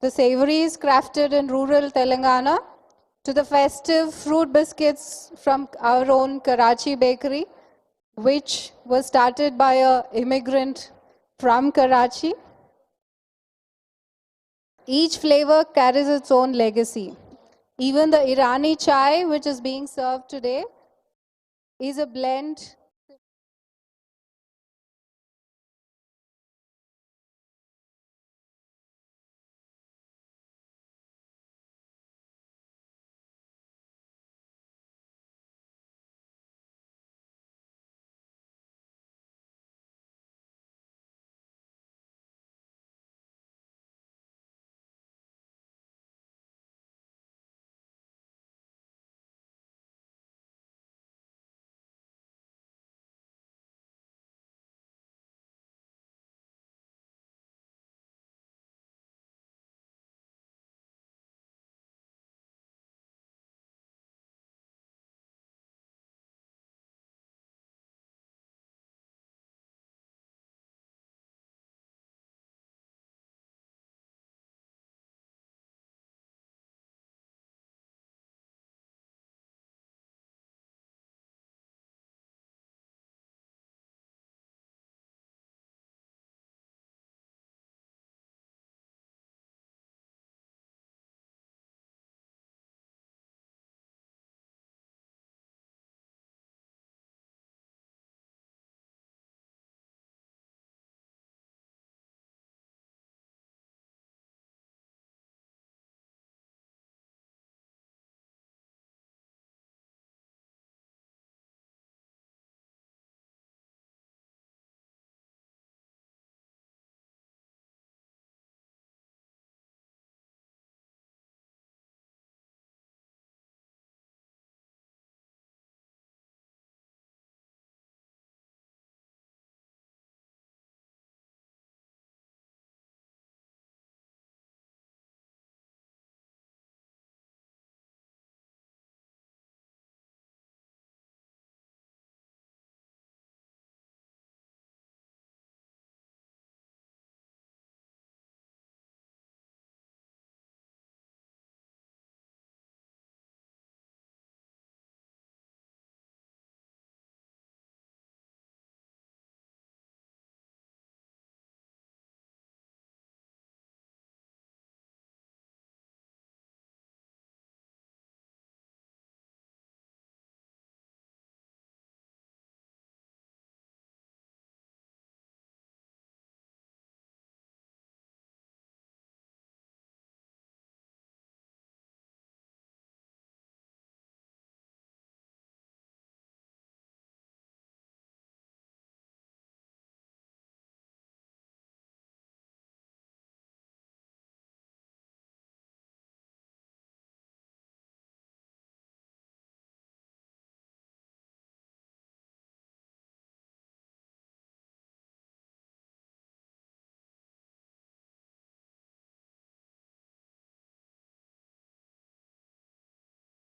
the savories crafted in rural Telangana, to the festive fruit biscuits from our own Karachi bakery, which was started by an immigrant from Karachi. Each flavor carries its own legacy. Even the Irani chai, which is being served today, is a blend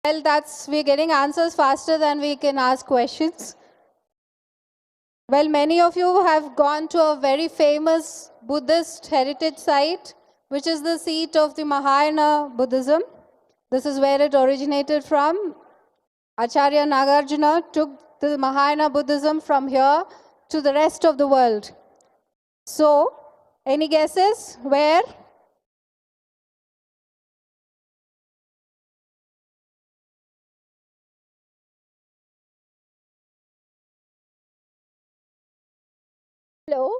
Well, we're getting answers faster than we can ask questions. Well, many of you have gone to a very famous Buddhist heritage site, which is the seat of the Mahayana Buddhism. This is where it originated from. Acharya Nagarjuna took the Mahayana Buddhism from here to the rest of the world. So, any guesses where? Hello.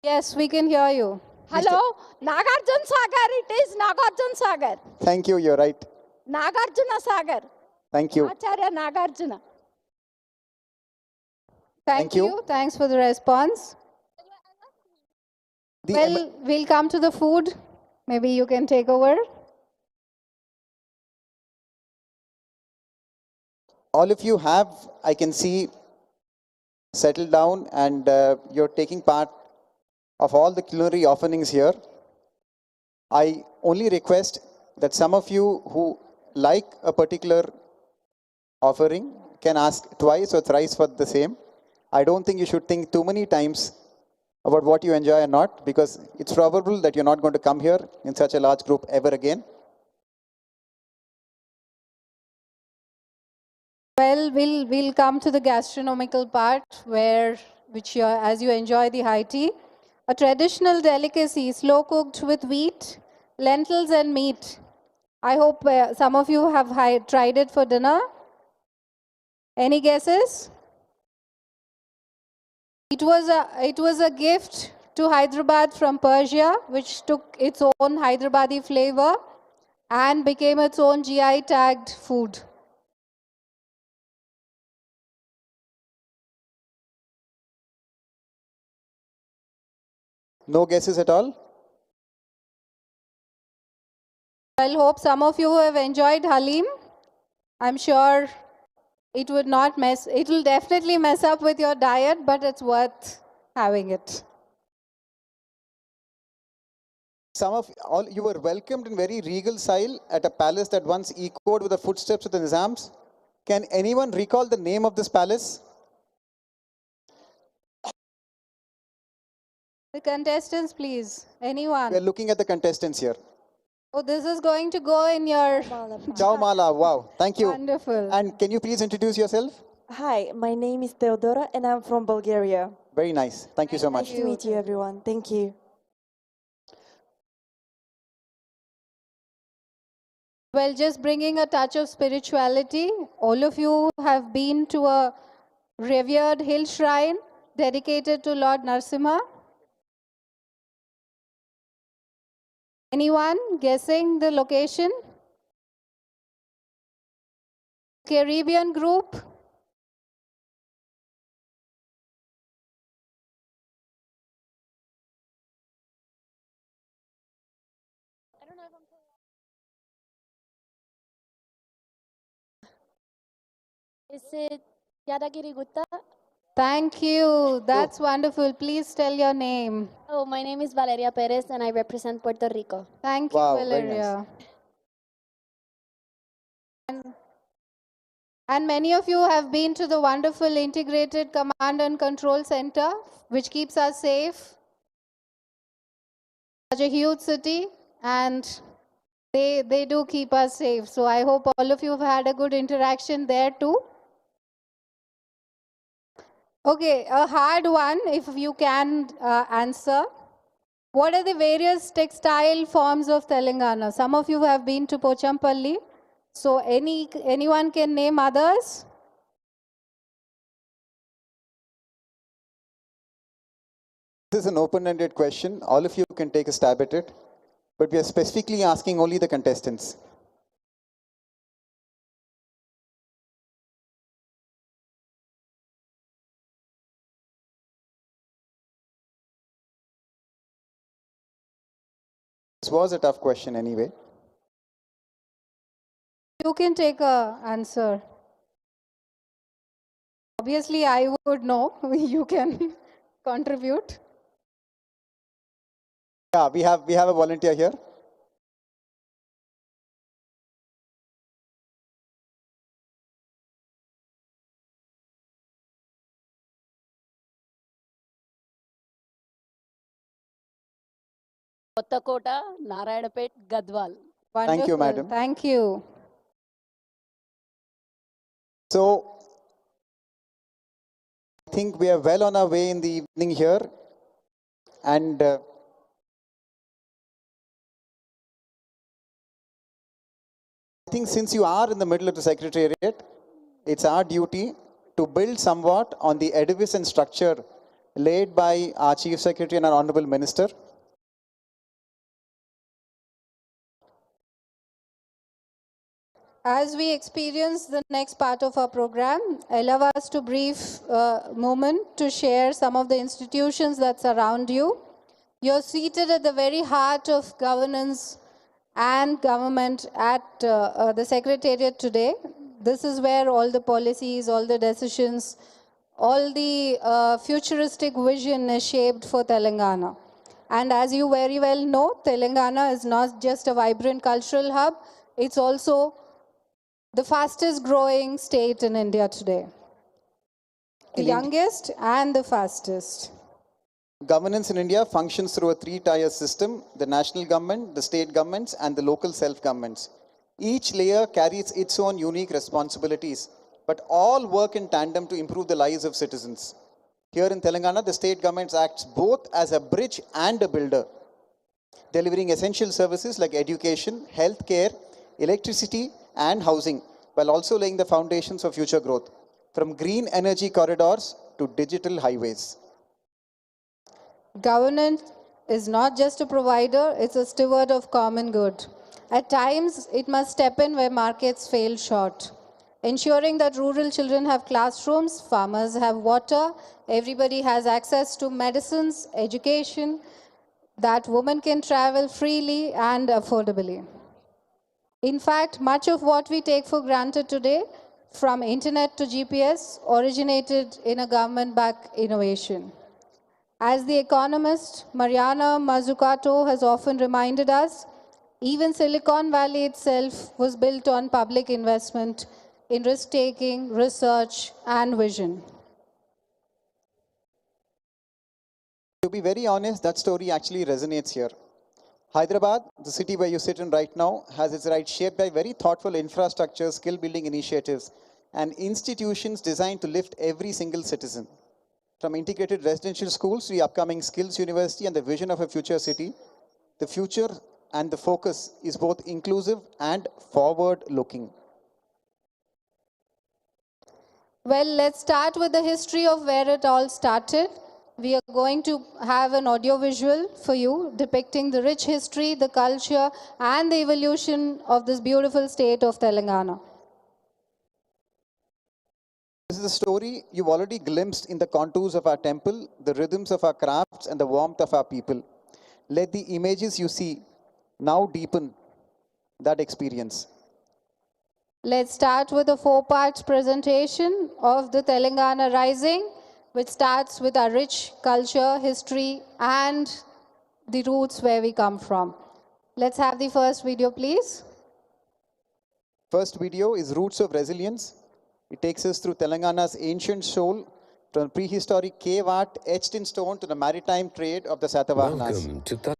Yes, we can hear you. Hello. Nagarjuna Sagar. It is Nagarjuna Sagar. Thank you, you're right. Nagarjuna Sagar. Thank you. Acharya Nagarjuna. Thank you. Thanks for the response. Well, we'll come to the food. Maybe you can take over. All of you have, I can see, settled down and you're taking part of all the culinary offerings here. I only request that some of you who like a particular offering can ask twice or thrice for the same. I don't think you should think too many times about what you enjoy or not, because it's probable that you're not going to come here in such a large group ever again. Well, we'll come to the gastronomical part, as you enjoy the high tea. A traditional delicacy, slow cooked with wheat, lentils and meat. I hope some of you have tried it for dinner. Any guesses? It was a gift to Hyderabad from Persia, which took its own Hyderabadi flavor and became its own GI tagged food. No guesses at all? I hope some of you have enjoyed Halim. I'm sure it will definitely mess up with your diet, but it's worth having it. You were welcomed in very regal style at a palace that once echoed with the footsteps of the Nizams. Can anyone recall the name of this palace? The contestants, please. Anyone? We're looking at the contestants here. Oh, this is going to go in your... Ciao Mala, wow, thank you. Wonderful. And can you please introduce yourself? Hi, my name is Theodora and I'm from Bulgaria. Very nice, thank you so much. Nice to meet you, everyone. Thank you. Well, just bringing a touch of spirituality, all of you have been to a revered hill shrine dedicated to Lord Narasimha. Anyone guessing the location? Caribbean group? Is it Yadagiri Gutta? Thank you. That's wonderful. Please tell your name. Oh, my name is Valeria Perez and I represent Puerto Rico. Thank you, Wow, very Valeria. And many of you have been to the wonderful integrated command and control center, which keeps us safe. Such a huge city, and they do keep us safe. So I hope all of you have had a good interaction there too. Okay, a hard one if you can answer. What are the various textile forms of Telangana? Some of you have been to Pochampalli. So anyone can name others? This is an open-ended question. All of you can take a stab at it, but we are specifically asking only the contestants. This was a tough question anyway. You can take a answer. Obviously, I would know. You can contribute. Yeah, we have a volunteer here. Kothakota Narayanpet Gadwal. Thank you, Wonderful. madam. Thank you. So, I think we are well on our way in the evening here. And I think since you are in the middle of the Secretariat, it's our duty to build somewhat on the edifice and structure laid by our Chief Secretary and our Honorable Minister. As we experience the next part of our program, allow us to brief moment to share some of the institutions that surround you. You're seated at the very heart of governance and government at the Secretariat today. This is where all the policies, all the decisions, all the futuristic vision is shaped for Telangana. And as you very well know, Telangana is not just a vibrant cultural hub, it's also the fastest growing state in India today. The youngest and the fastest. Governance in India functions through a three-tier system: the national government, the state governments, and the local self-governments. Each layer carries its own unique responsibilities, but all work in tandem to improve the lives of citizens. Here in Telangana, the state government acts both as a bridge and a builder, delivering essential services like education, healthcare, electricity, and housing, while also laying the foundations for future growth, from green energy corridors to digital highways. Governance is not just a provider, it's a steward of common good. At times, it must step in where markets fail short, ensuring that rural children have classrooms, farmers have water, everybody has access to medicines, education, that women can travel freely and affordably. In fact, much of what we take for granted today, from internet to GPS, originated in a government-backed innovation. As the economist Mariana Mazzucato has often reminded us, even Silicon Valley itself was built on public investment in risk-taking, research, and vision. To be very honest, that story actually resonates here. Hyderabad, the city where you sit in right now, has its right shaped by very thoughtful infrastructure, skill building initiatives, and institutions designed to lift every single citizen. From integrated residential schools to the upcoming skills university and the vision of a future city, the future and the focus is both inclusive and forward looking. Well, let's start with the history of where it all started. We are going to have an audio visual for you depicting the rich history, the culture, and the evolution of this beautiful state of Telangana. This is a story you've already glimpsed in the contours of our temple, the rhythms of our crafts, and the warmth of our people. Let the images you see now deepen that experience. Let's start with a four-part presentation of the Telangana Rising, which starts with our rich culture, history, and the roots where we come from. Let's have the first video, please. First video is Roots of Resilience. It takes us through Telangana's ancient soul, from prehistoric cave art etched in stone to the maritime trade of the Satavahanas. Welcome to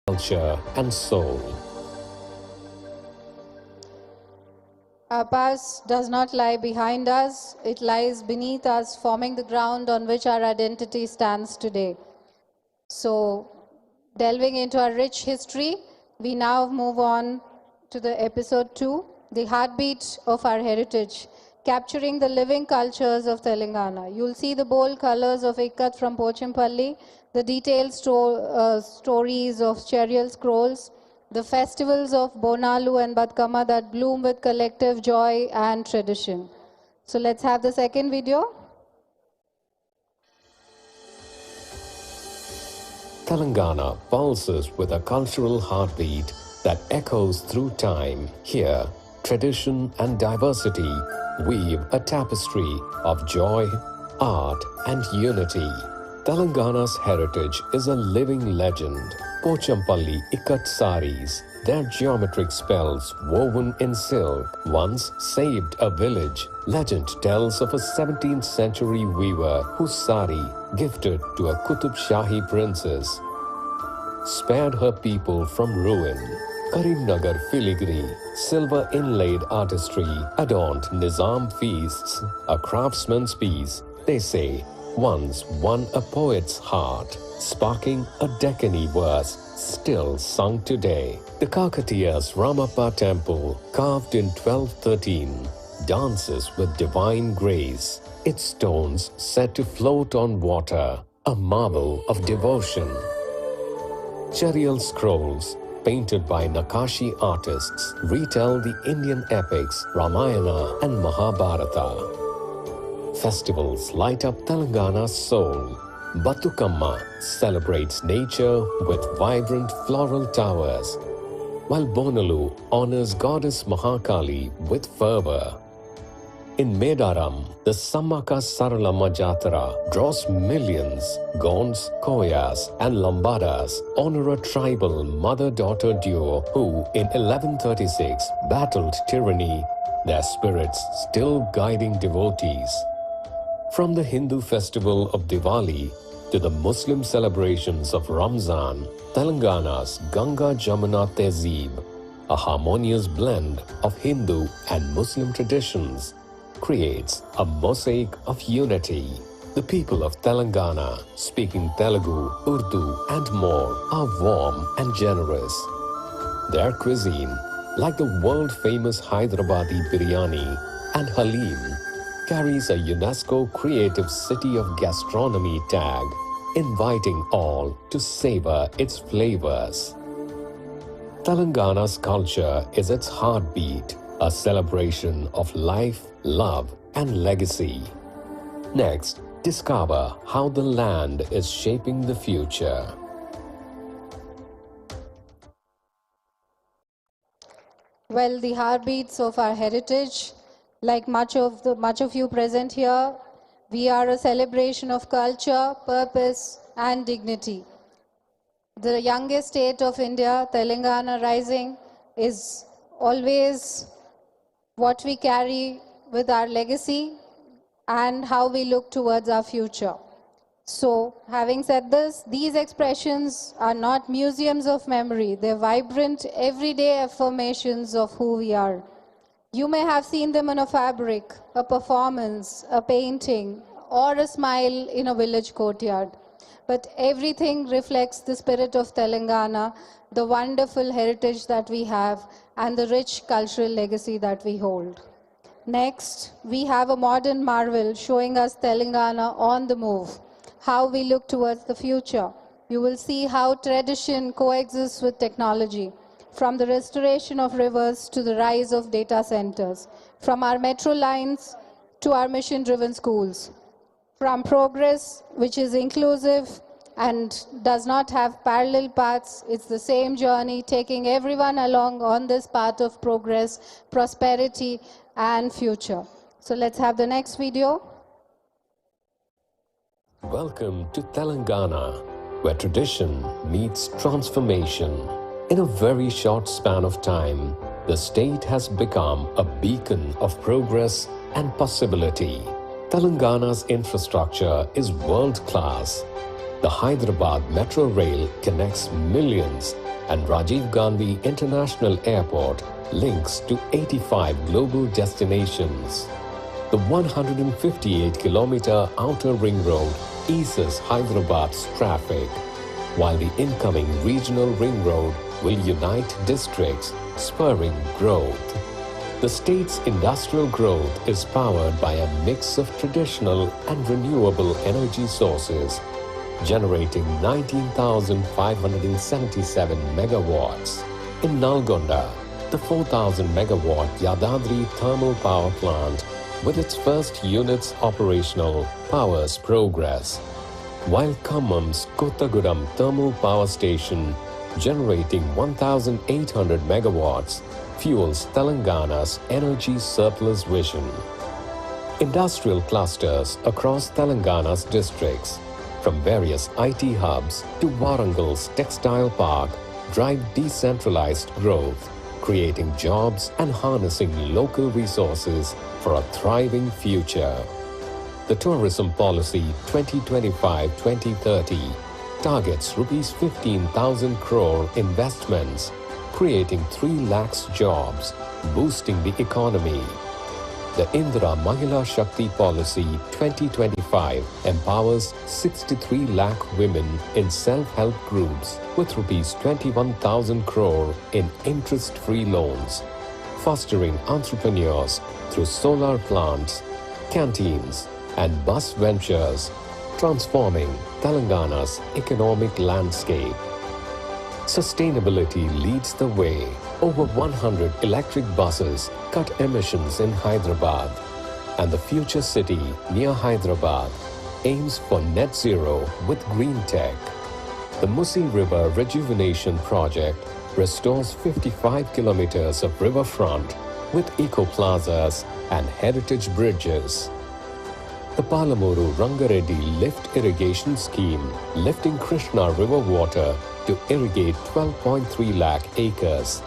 culture and soul. Our past does not lie behind us, it lies beneath us, forming the ground on which our identity stands today. So, delving into our rich history, we now move on to the episode 2, the heartbeat of our heritage, capturing the living cultures of Telangana. You'll see the bold colors of Ikkat from Pochampalli, the detailed stories of Cherial scrolls, the festivals of Bonalu and Batkama that bloom with collective joy and tradition. So let's have the second video. Telangana pulses with a cultural heartbeat that echoes through time. Here, tradition and diversity weave a tapestry of joy, art, and unity. Telangana's heritage is a living legend. Pochampalli Ikkat saris, their geometric spells woven in silk, once saved a village. Legend tells of a 17th century weaver whose sari, gifted to a Qutub Shahi princess, spared her people from ruin. Nagar filigree, silver inlaid artistry adorned Nizam feasts, a craftsman's piece, they say, once won a poet's heart, sparking a Deccani verse still sung today. The Kakatiya's Ramappa temple, carved in 1213, dances with divine grace, its stones said to float on water, a marvel of devotion. Cherial scrolls, painted by Nakashi artists, retell the Indian epics Ramayana and Mahabharata. Festivals light up Telangana's soul. Bathukamma celebrates nature with vibrant floral towers, while Bonalu honors goddess Mahakali with fervor. In Medaram, the Sammaka Saralamma Jatara draws millions. Gonds, Koyas, and Lambadas honor a tribal mother-daughter duo who, in 1136, battled tyranny, their spirits still guiding devotees. From the Hindu festival of Diwali to the Muslim celebrations of Ramzan, Telangana's Ganga Jamuna Tehzeeb, a harmonious blend of Hindu and Muslim traditions, creates a mosaic of unity. The people of Telangana, speaking Telugu, Urdu, and more, are warm and generous. Their cuisine, like the world-famous Hyderabadi biryani and halim, carries a UNESCO Creative City of Gastronomy tag, inviting all to savor its flavors. Telangana's culture is its heartbeat, a celebration of life, love, and legacy. Next, discover how the land is shaping the future. Well, the heartbeats of our heritage, like much of you present here, we are a celebration of culture, purpose, and dignity. The youngest state of India, Telangana rising, is always what we carry with our legacy and how we look towards our future. So, having said this, these expressions are not museums of memory. They're vibrant, everyday affirmations of who we are. You may have seen them in a fabric, a performance, a painting, or a smile in a village courtyard. But everything reflects the spirit of Telangana, the wonderful heritage that we have, and the rich cultural legacy that we hold. Next, we have a modern marvel showing us Telangana on the move, how we look towards the future. You will see how tradition coexists with technology, from the restoration of rivers to the rise of data centers, from our metro lines to our mission-driven schools, from progress which is inclusive and does not have parallel paths. It's the same journey, taking everyone along on this path of progress, prosperity, and future. So let's have the next video. Welcome to Telangana, where tradition meets transformation. In a very short span of time, the state has become a beacon of progress and possibility. Telangana's infrastructure is world-class. The Hyderabad Metro Rail connects millions, and Rajiv Gandhi International Airport links to 85 global destinations. The 158-kilometer outer ring road eases Hyderabad's traffic, while the incoming regional ring road will unite districts, spurring growth. The state's industrial growth is powered by a mix of traditional and renewable energy sources, generating 19,577 megawatts. In Nalgonda, the 4,000-megawatt Yadadri thermal power plant, with its first units operational, powers progress, while Khammam's Kottagudam thermal power station, generating 1,800 megawatts, fuels Telangana's energy surplus vision. Industrial clusters across Telangana's districts, from various IT hubs to Warangal's textile park, drive decentralized growth, creating jobs and harnessing local resources for a thriving future. The Tourism Policy 2025-2030 targets Rs 15,000 crore investments, creating 3 lakhs jobs, boosting the economy. The Indira Mahila Shakti Policy 2025 empowers 63 lakh women in self-help groups with Rs 21,000 crore in interest-free loans, fostering entrepreneurs through solar plants, canteens, and bus ventures, transforming Telangana's economic landscape. Sustainability leads the way. Over 100 electric buses cut emissions in Hyderabad, and the future city near Hyderabad aims for net zero with green tech. The Musi River Rejuvenation Project restores 55 kilometers of riverfront with eco-plazas and heritage bridges. The Palamuru Rangareddy Lift Irrigation Scheme, lifting Krishna River water to irrigate 12.3 lakh acres,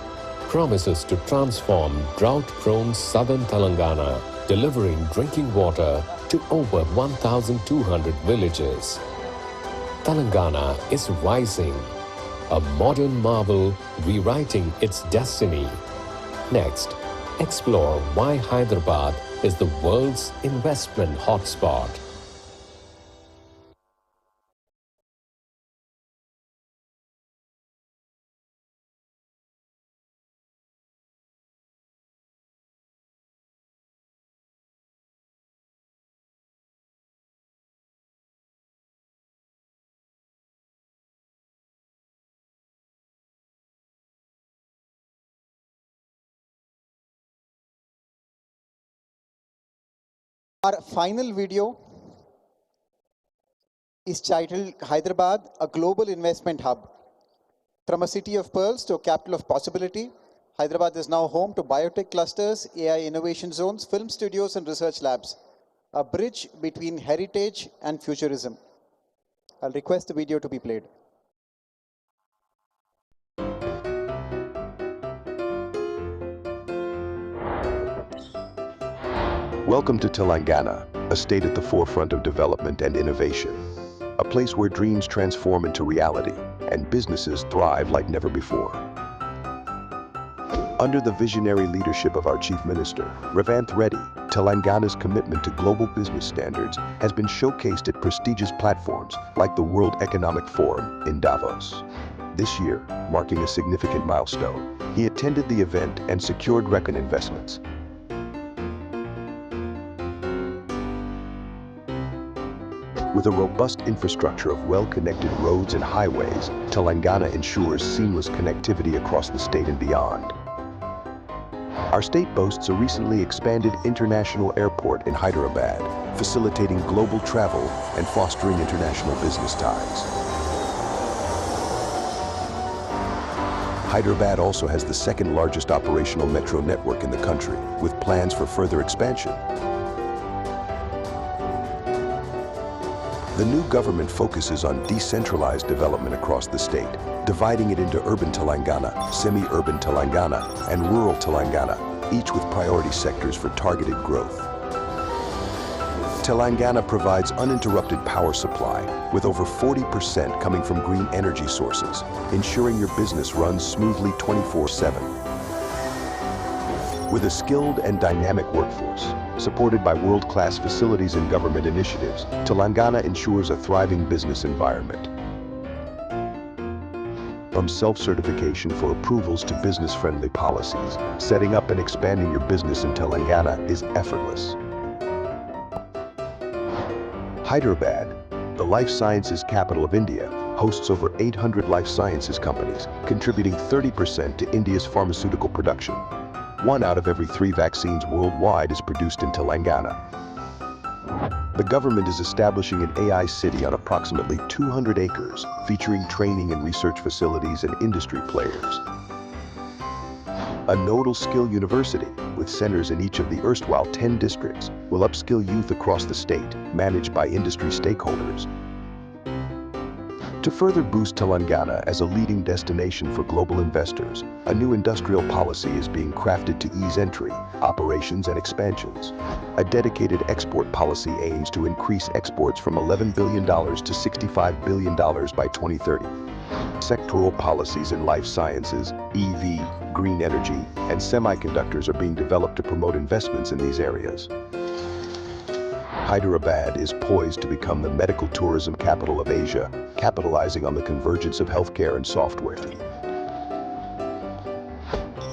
promises to transform drought-prone southern Telangana, delivering drinking water to over 1,200 villages. Telangana is rising, a modern marvel rewriting its destiny. Next, explore why Hyderabad is the world's investment hotspot. Our final video is titled Hyderabad, a global investment hub. From a city of pearls to a capital of possibility, Hyderabad is now home to biotech clusters, AI innovation zones, film studios, and research labs. A bridge between heritage and futurism. I'll request the video to be played. Welcome to Telangana, a state at the forefront of development and innovation. A place where dreams transform into reality and businesses thrive like never before. Under the visionary leadership of our Chief Minister, Revanth Reddy, Telangana's commitment to global business standards has been showcased at prestigious platforms like the World Economic Forum in Davos. This year, marking a significant milestone, he attended the event and secured record investments. With a robust infrastructure of well-connected roads and highways, Telangana ensures seamless connectivity across the state and beyond. Our state boasts a recently expanded international airport in Hyderabad, facilitating global travel and fostering international business ties. Hyderabad also has the second largest operational metro network in the country, with plans for further expansion. The new government focuses on decentralized development across the state, dividing it into urban Telangana, semi-urban Telangana, and rural Telangana, each with priority sectors for targeted growth. Telangana provides uninterrupted power supply, with over 40% coming from green energy sources, ensuring your business runs smoothly 24/7. With a skilled and dynamic workforce, supported by world-class facilities and government initiatives, Telangana ensures a thriving business environment. From self-certification for approvals to business-friendly policies, setting up and expanding your business in Telangana is effortless. Hyderabad, the life sciences capital of India, hosts over 800 life sciences companies, contributing 30% to India's pharmaceutical production. 1 out of every 3 vaccines worldwide is produced in Telangana. The government is establishing an AI city on approximately 200 acres, featuring training and research facilities and industry players. A nodal skill university, with centers in each of the erstwhile 10 districts, will upskill youth across the state, managed by industry stakeholders. To further boost Telangana as a leading destination for global investors, a new industrial policy is being crafted to ease entry, operations, and expansions. A dedicated export policy aims to increase exports from $11 billion to $65 billion by 2030. Sectoral policies in life sciences, EV, green energy, and semiconductors are being developed to promote investments in these areas. Hyderabad is poised to become the medical tourism capital of Asia, capitalizing on the convergence of healthcare and software.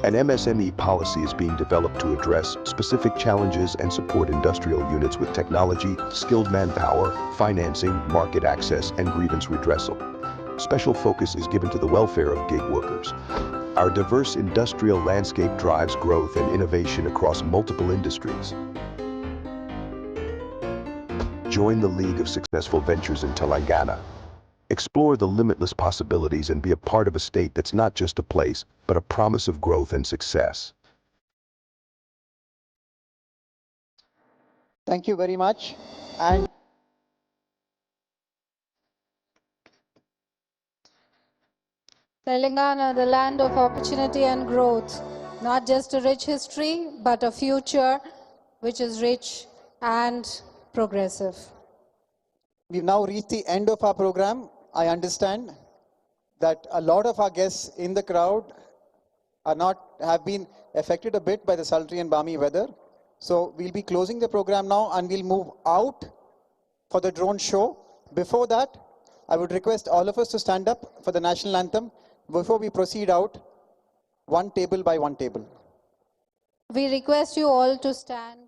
An MSME policy is being developed to address specific challenges and support industrial units with technology, skilled manpower, financing, market access, and grievance redressal. Special focus is given to the welfare of gig workers. Our diverse industrial landscape drives growth and innovation across multiple industries. Join the League of Successful Ventures in Telangana. Explore the limitless possibilities and be a part of a state that's not just a place, but a promise of growth and success. Thank you very much. And Telangana, the land of opportunity and growth, not just a rich history, but a future which is rich and progressive. we've now reached the end of our program. I understand that a lot of our guests in the crowd have been affected a bit by the sultry and balmy weather. So we'll be closing the program now and we'll move out for the drone show. Before that, I would request all of us to stand up for the national anthem before we proceed out, one table by one table. We request you all to stand.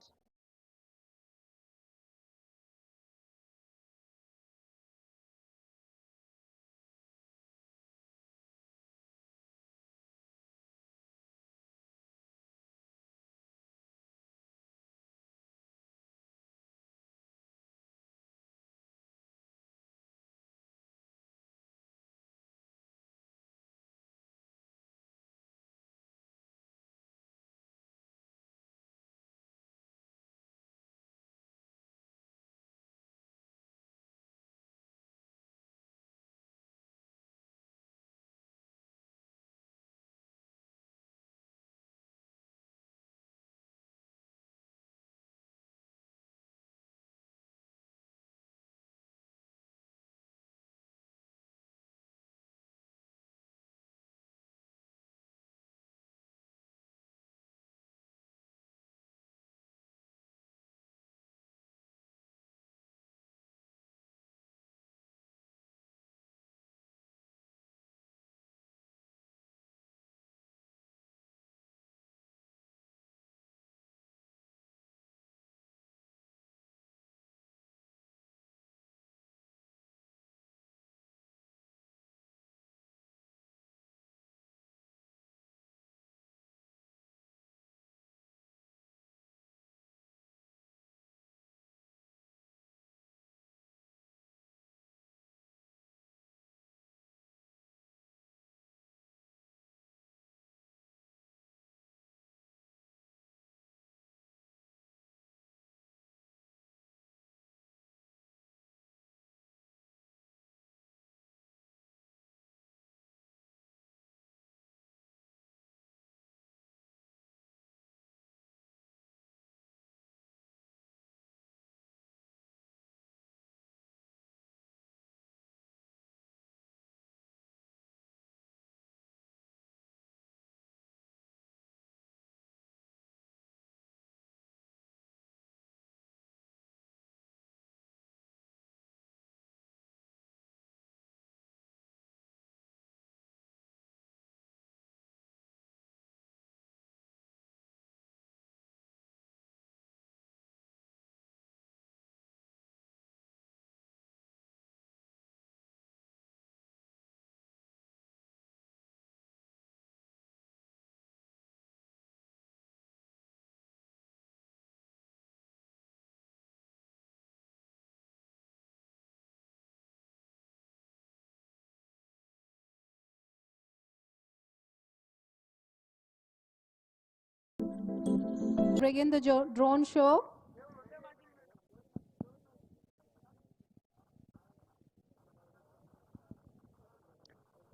bring in the drone show.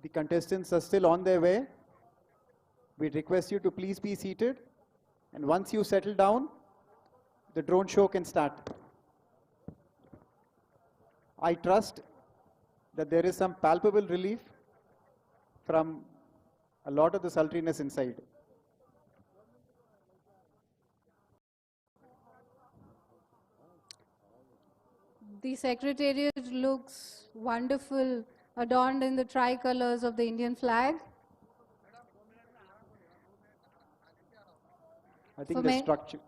The contestants are still on their way. We request you to please be seated. And once you settle down, the drone show can start. I trust that there is some palpable relief from a lot of the sultriness inside. The Secretariat looks wonderful, adorned in the tricolors of the Indian flag. I think the structure.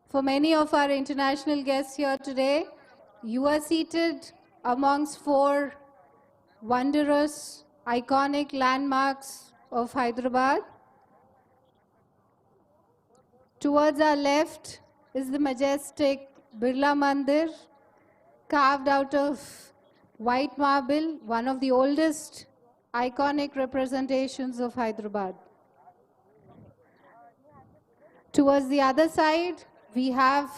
For many of our international guests here today, you are seated amongst 4 wondrous, iconic landmarks of Hyderabad. Towards our left is the majestic Birla Mandir, carved out of white marble, one of the oldest iconic representations of Hyderabad. Towards the other side, we have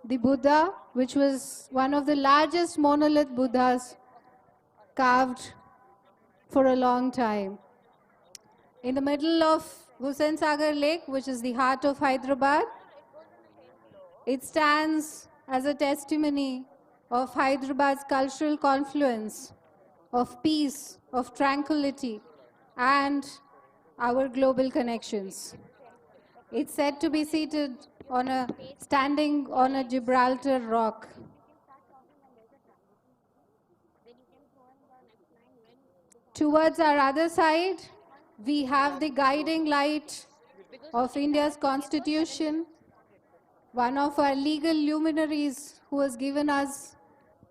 the Buddha, which was one of the largest monolith Buddhas carved for a long time. In the middle of Hussain Sagar Lake, which is the heart of Hyderabad, it stands as a testimony of Hyderabad's cultural confluence, of peace, of tranquility, and our global connections. It's said to be standing on a Gibraltar rock. Towards our other side, we have the guiding light of India's Constitution, one of our legal luminaries who has given us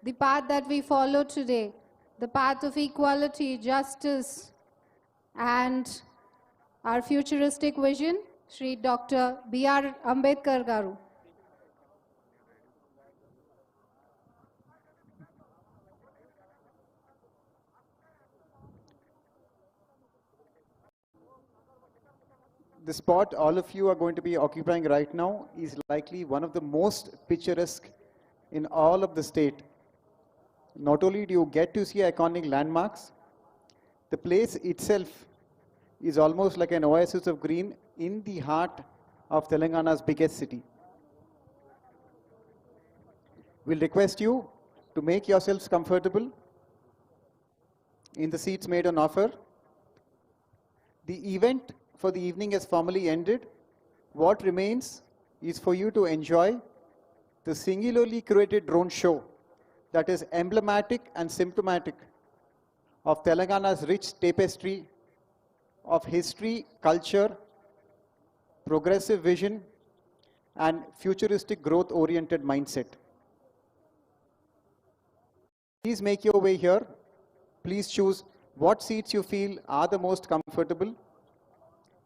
the path that we follow today, the path of equality, justice, and our futuristic vision, Shri Dr. B.R. Ambedkar Garu. The spot all of you are going to be occupying right now is likely one of the most picturesque in all of the state. Not only do you get to see iconic landmarks, the place itself is almost like an oasis of green in the heart of Telangana's biggest city. We'll request you to make yourselves comfortable in the seats made on offer. The event for the evening has formally ended. What remains is for you to enjoy the singularly curated drone show that is emblematic and symptomatic of Telangana's rich tapestry of history, culture, progressive vision, and futuristic growth-oriented mindset. Please make your way here. Please choose what seats you feel are the most comfortable.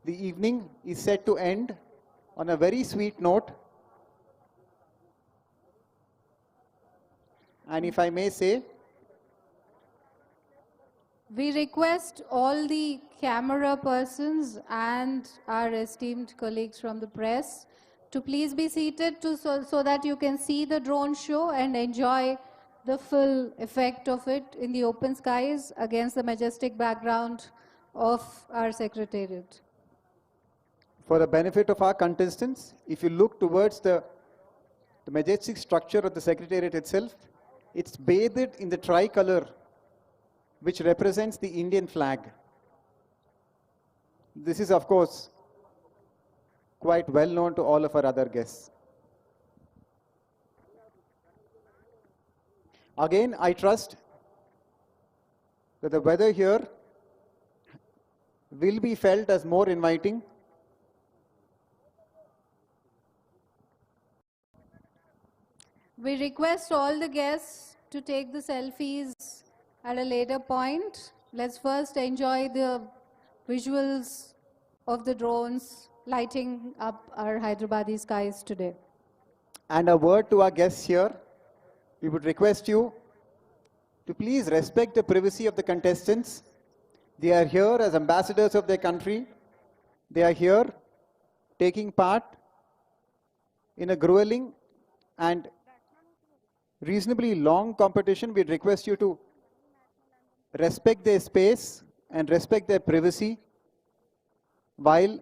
The evening is set to end on a very sweet note. And if I may say, we request all the camera persons and our esteemed colleagues from the press to please be seated so that you can see the drone show and enjoy the full effect of it in the open skies against the majestic background of our Secretariat. For the benefit of our contestants, if you look towards the majestic structure of the Secretariat itself, it's bathed in the tricolor, which represents the Indian flag. This is, of course, quite well known to all of our other guests. Again, I trust that the weather here will be felt as more inviting. We request all the guests to take the selfies at a later point. Let's first enjoy the visuals of the drones lighting up our Hyderabadi skies today. And a word to our guests here. We would request you to please respect the privacy of the contestants. They are here as ambassadors of their country. They are here taking part in a grueling and reasonably long competition, we'd request you to respect their space and respect their privacy while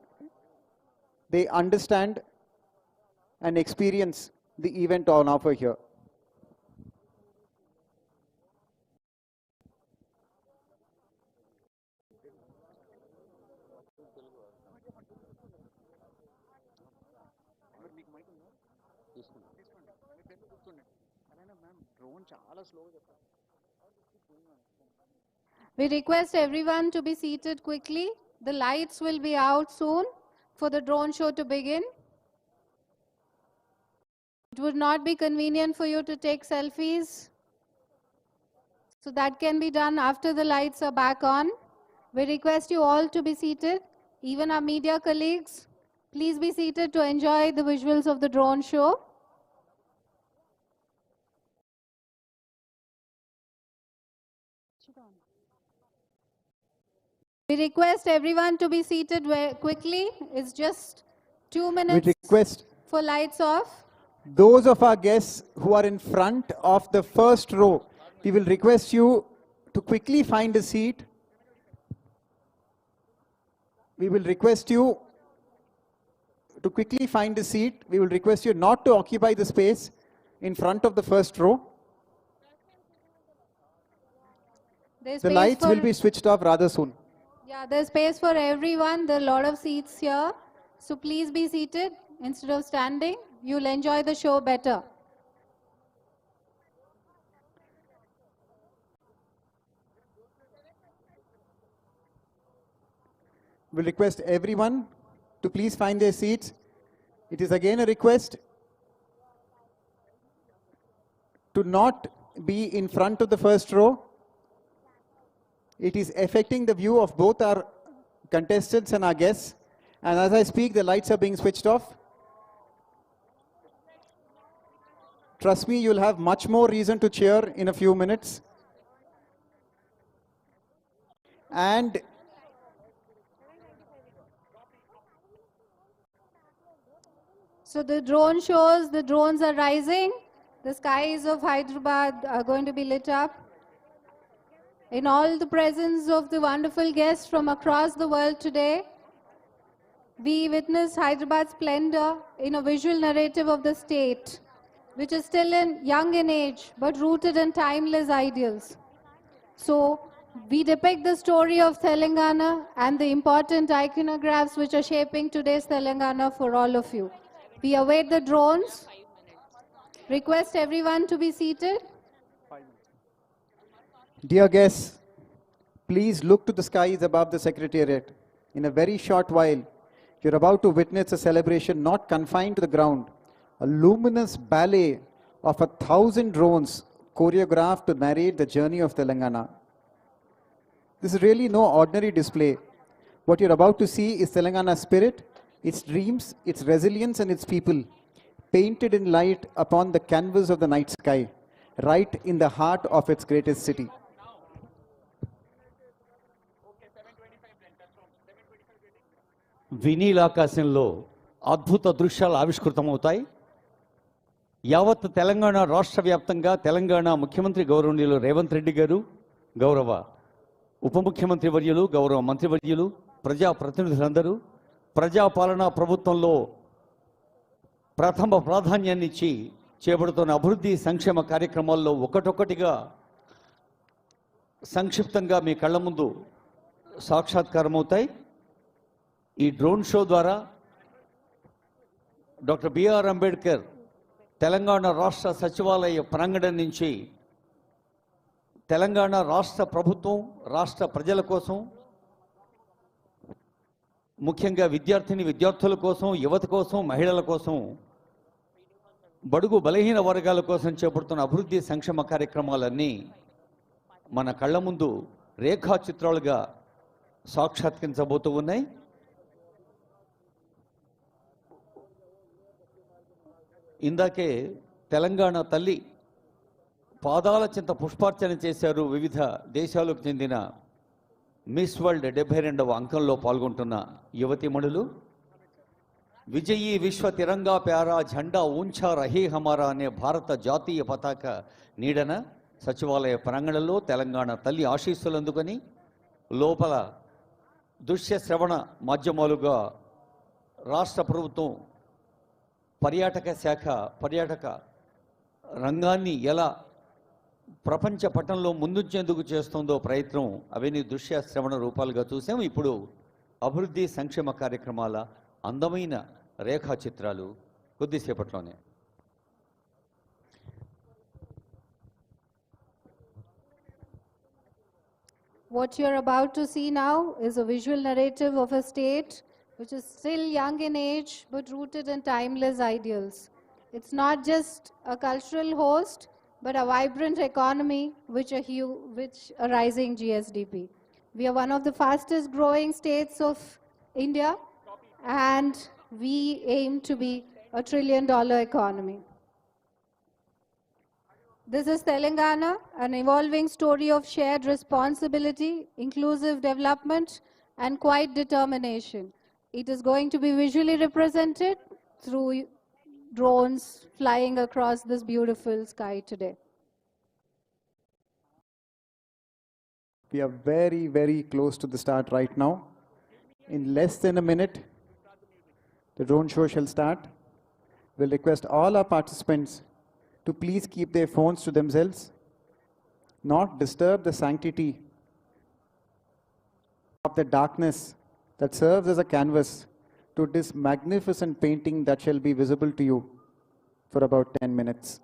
they understand and experience the event on offer here. We request everyone to be seated quickly. The lights will be out soon for the drone show to begin. It would not be convenient for you to take selfies, so that can be done after the lights are back on. We request you all to be seated, even our media colleagues. Please be seated to enjoy the visuals of the drone show. We request everyone to be seated quickly. It's just 2 minutes We request for lights off. those of our guests who are in front of the first row, we will request you to quickly find a seat. We will request you to quickly find a seat. We will request you not to occupy the space in front of the first row. There's The space lights for- will be switched off rather soon. Yeah, there's space for everyone. There are a lot of seats here. So please be seated instead of standing. You'll enjoy the show better. We'll request everyone to please find their seats. It is again a request to not be in front of the first row. It is affecting the view of both our contestants and our guests. And as I speak, the lights are being switched off. Trust me, you'll have much more reason to cheer in a few minutes. And So the drone shows, the drones are rising. The skies of Hyderabad are going to be lit up. In all the presence of the wonderful guests from across the world today, we witness Hyderabad's splendor in a visual narrative of the state, which is still young in age, but rooted in timeless ideals. So we depict the story of Telangana and the important iconographs which are shaping today's Telangana for all of you. We await the drones. Request everyone to be seated. dear guests, please look to the skies above the Secretariat. In a very short while, you're about to witness a celebration not confined to the ground, a luminous ballet of 1,000 drones choreographed to narrate the journey of Telangana. This is really no ordinary display. What you're about to see is Telangana's spirit, its dreams, its resilience, and its people, painted in light upon the canvas of the night sky, right in the heart of its greatest city. వినీలాకాశంలో అద్భుత దృశ్యాలు ఆవిష్కృతమవుతాయి. యావత్ తెలంగాణ రాష్ట్ర వ్యాప్తంగా తెలంగాణ ముఖ్యమంత్రి గౌరవనీయులు రేవంత్ రెడ్డి గారు, గౌరవ ఉప ముఖ్యమంత్రి వర్యులు, గౌరవ మంత్రివర్యులు, ప్రజాప్రతినిధులందరూ ప్రజాపాలనా ప్రభుత్వంలో ప్రథమ ప్రాధాన్యాన్నిచ్చి చేపడుతున్న అభివృద్ధి సంక్షేమ కార్యక్రమాల్లో ఒకటొక్కటిగా సంక్షిప్తంగా మీ కళ్ళ ముందు సాక్షాత్కారమవుతాయి. ఈ డ్రోన్ షో ద్వారా డాక్టర్ బిఆర్ అంబేద్కర్ తెలంగాణ రాష్ట్ర సచివాలయ ప్రాంగణం నుంచి తెలంగాణ రాష్ట్ర ప్రభుత్వం రాష్ట్ర ప్రజల కోసం, ముఖ్యంగా విద్యార్థుల కోసం, యువత కోసం, మహిళల కోసం, బడుగు బలహీన వర్గాల కోసం చేపడుతున్న అభివృద్ధి సంక్షేమ కార్యక్రమాలన్నీ మన కళ్ళ ముందు రేఖాచిత్రాలుగా సాక్షాత్కరించబోతూ ఉన్నాయి. ఇందాకే తెలంగాణ తల్లి పాదాల చింత పుష్పార్చన చేశారు వివిధ దేశాలకు చెందిన మిస్ వరల్డ్ 72వ అంకంలో పాల్గొంటున్న యువతిమణులు. విజయీ విశ్వ తిరంగా ప్యారా జెండా ఊంచా రహే హమారా అనే భారత జాతీయ పతాక నీడన సచివాలయ ప్రాంగణంలో తెలంగాణ తల్లి ఆశీస్సులు అందుకొని లోపల దృశ్య శ్రవణ మాధ్యమాలుగా రాష్ట్ర ప్రభుత్వం పర్యాటక శాఖ పర్యాటక రంగాన్ని ఎలా ప్రపంచ పటంలో ముందుంచేందుకు చేస్తుందో ప్రయత్నం అవన్నీ దృశ్య శ్రవణ రూపాలుగా చూసాం. ఇప్పుడు అభివృద్ధి సంక్షేమ కార్యక్రమాల అందమైన రేఖాచిత్రాలు కొద్దిసేపట్లోనే. What you're about to see now is a visual narrative of a state which is still young in age but rooted in timeless ideals. It's not just a cultural host but a vibrant economy which a rising GSDP. We are one of the fastest growing states of India and we aim to be a $1 trillion economy. This is Telangana, an evolving story of shared responsibility, inclusive development, and quiet determination. It is going to be visually represented through drones flying across this beautiful sky today. We are very, very close to the start right now. In less than a minute, the drone show shall start. We'll request all our participants to please keep their phones to themselves, not disturb the sanctity of the darkness that serves as a canvas to this magnificent painting that shall be visible to you for about 10 minutes.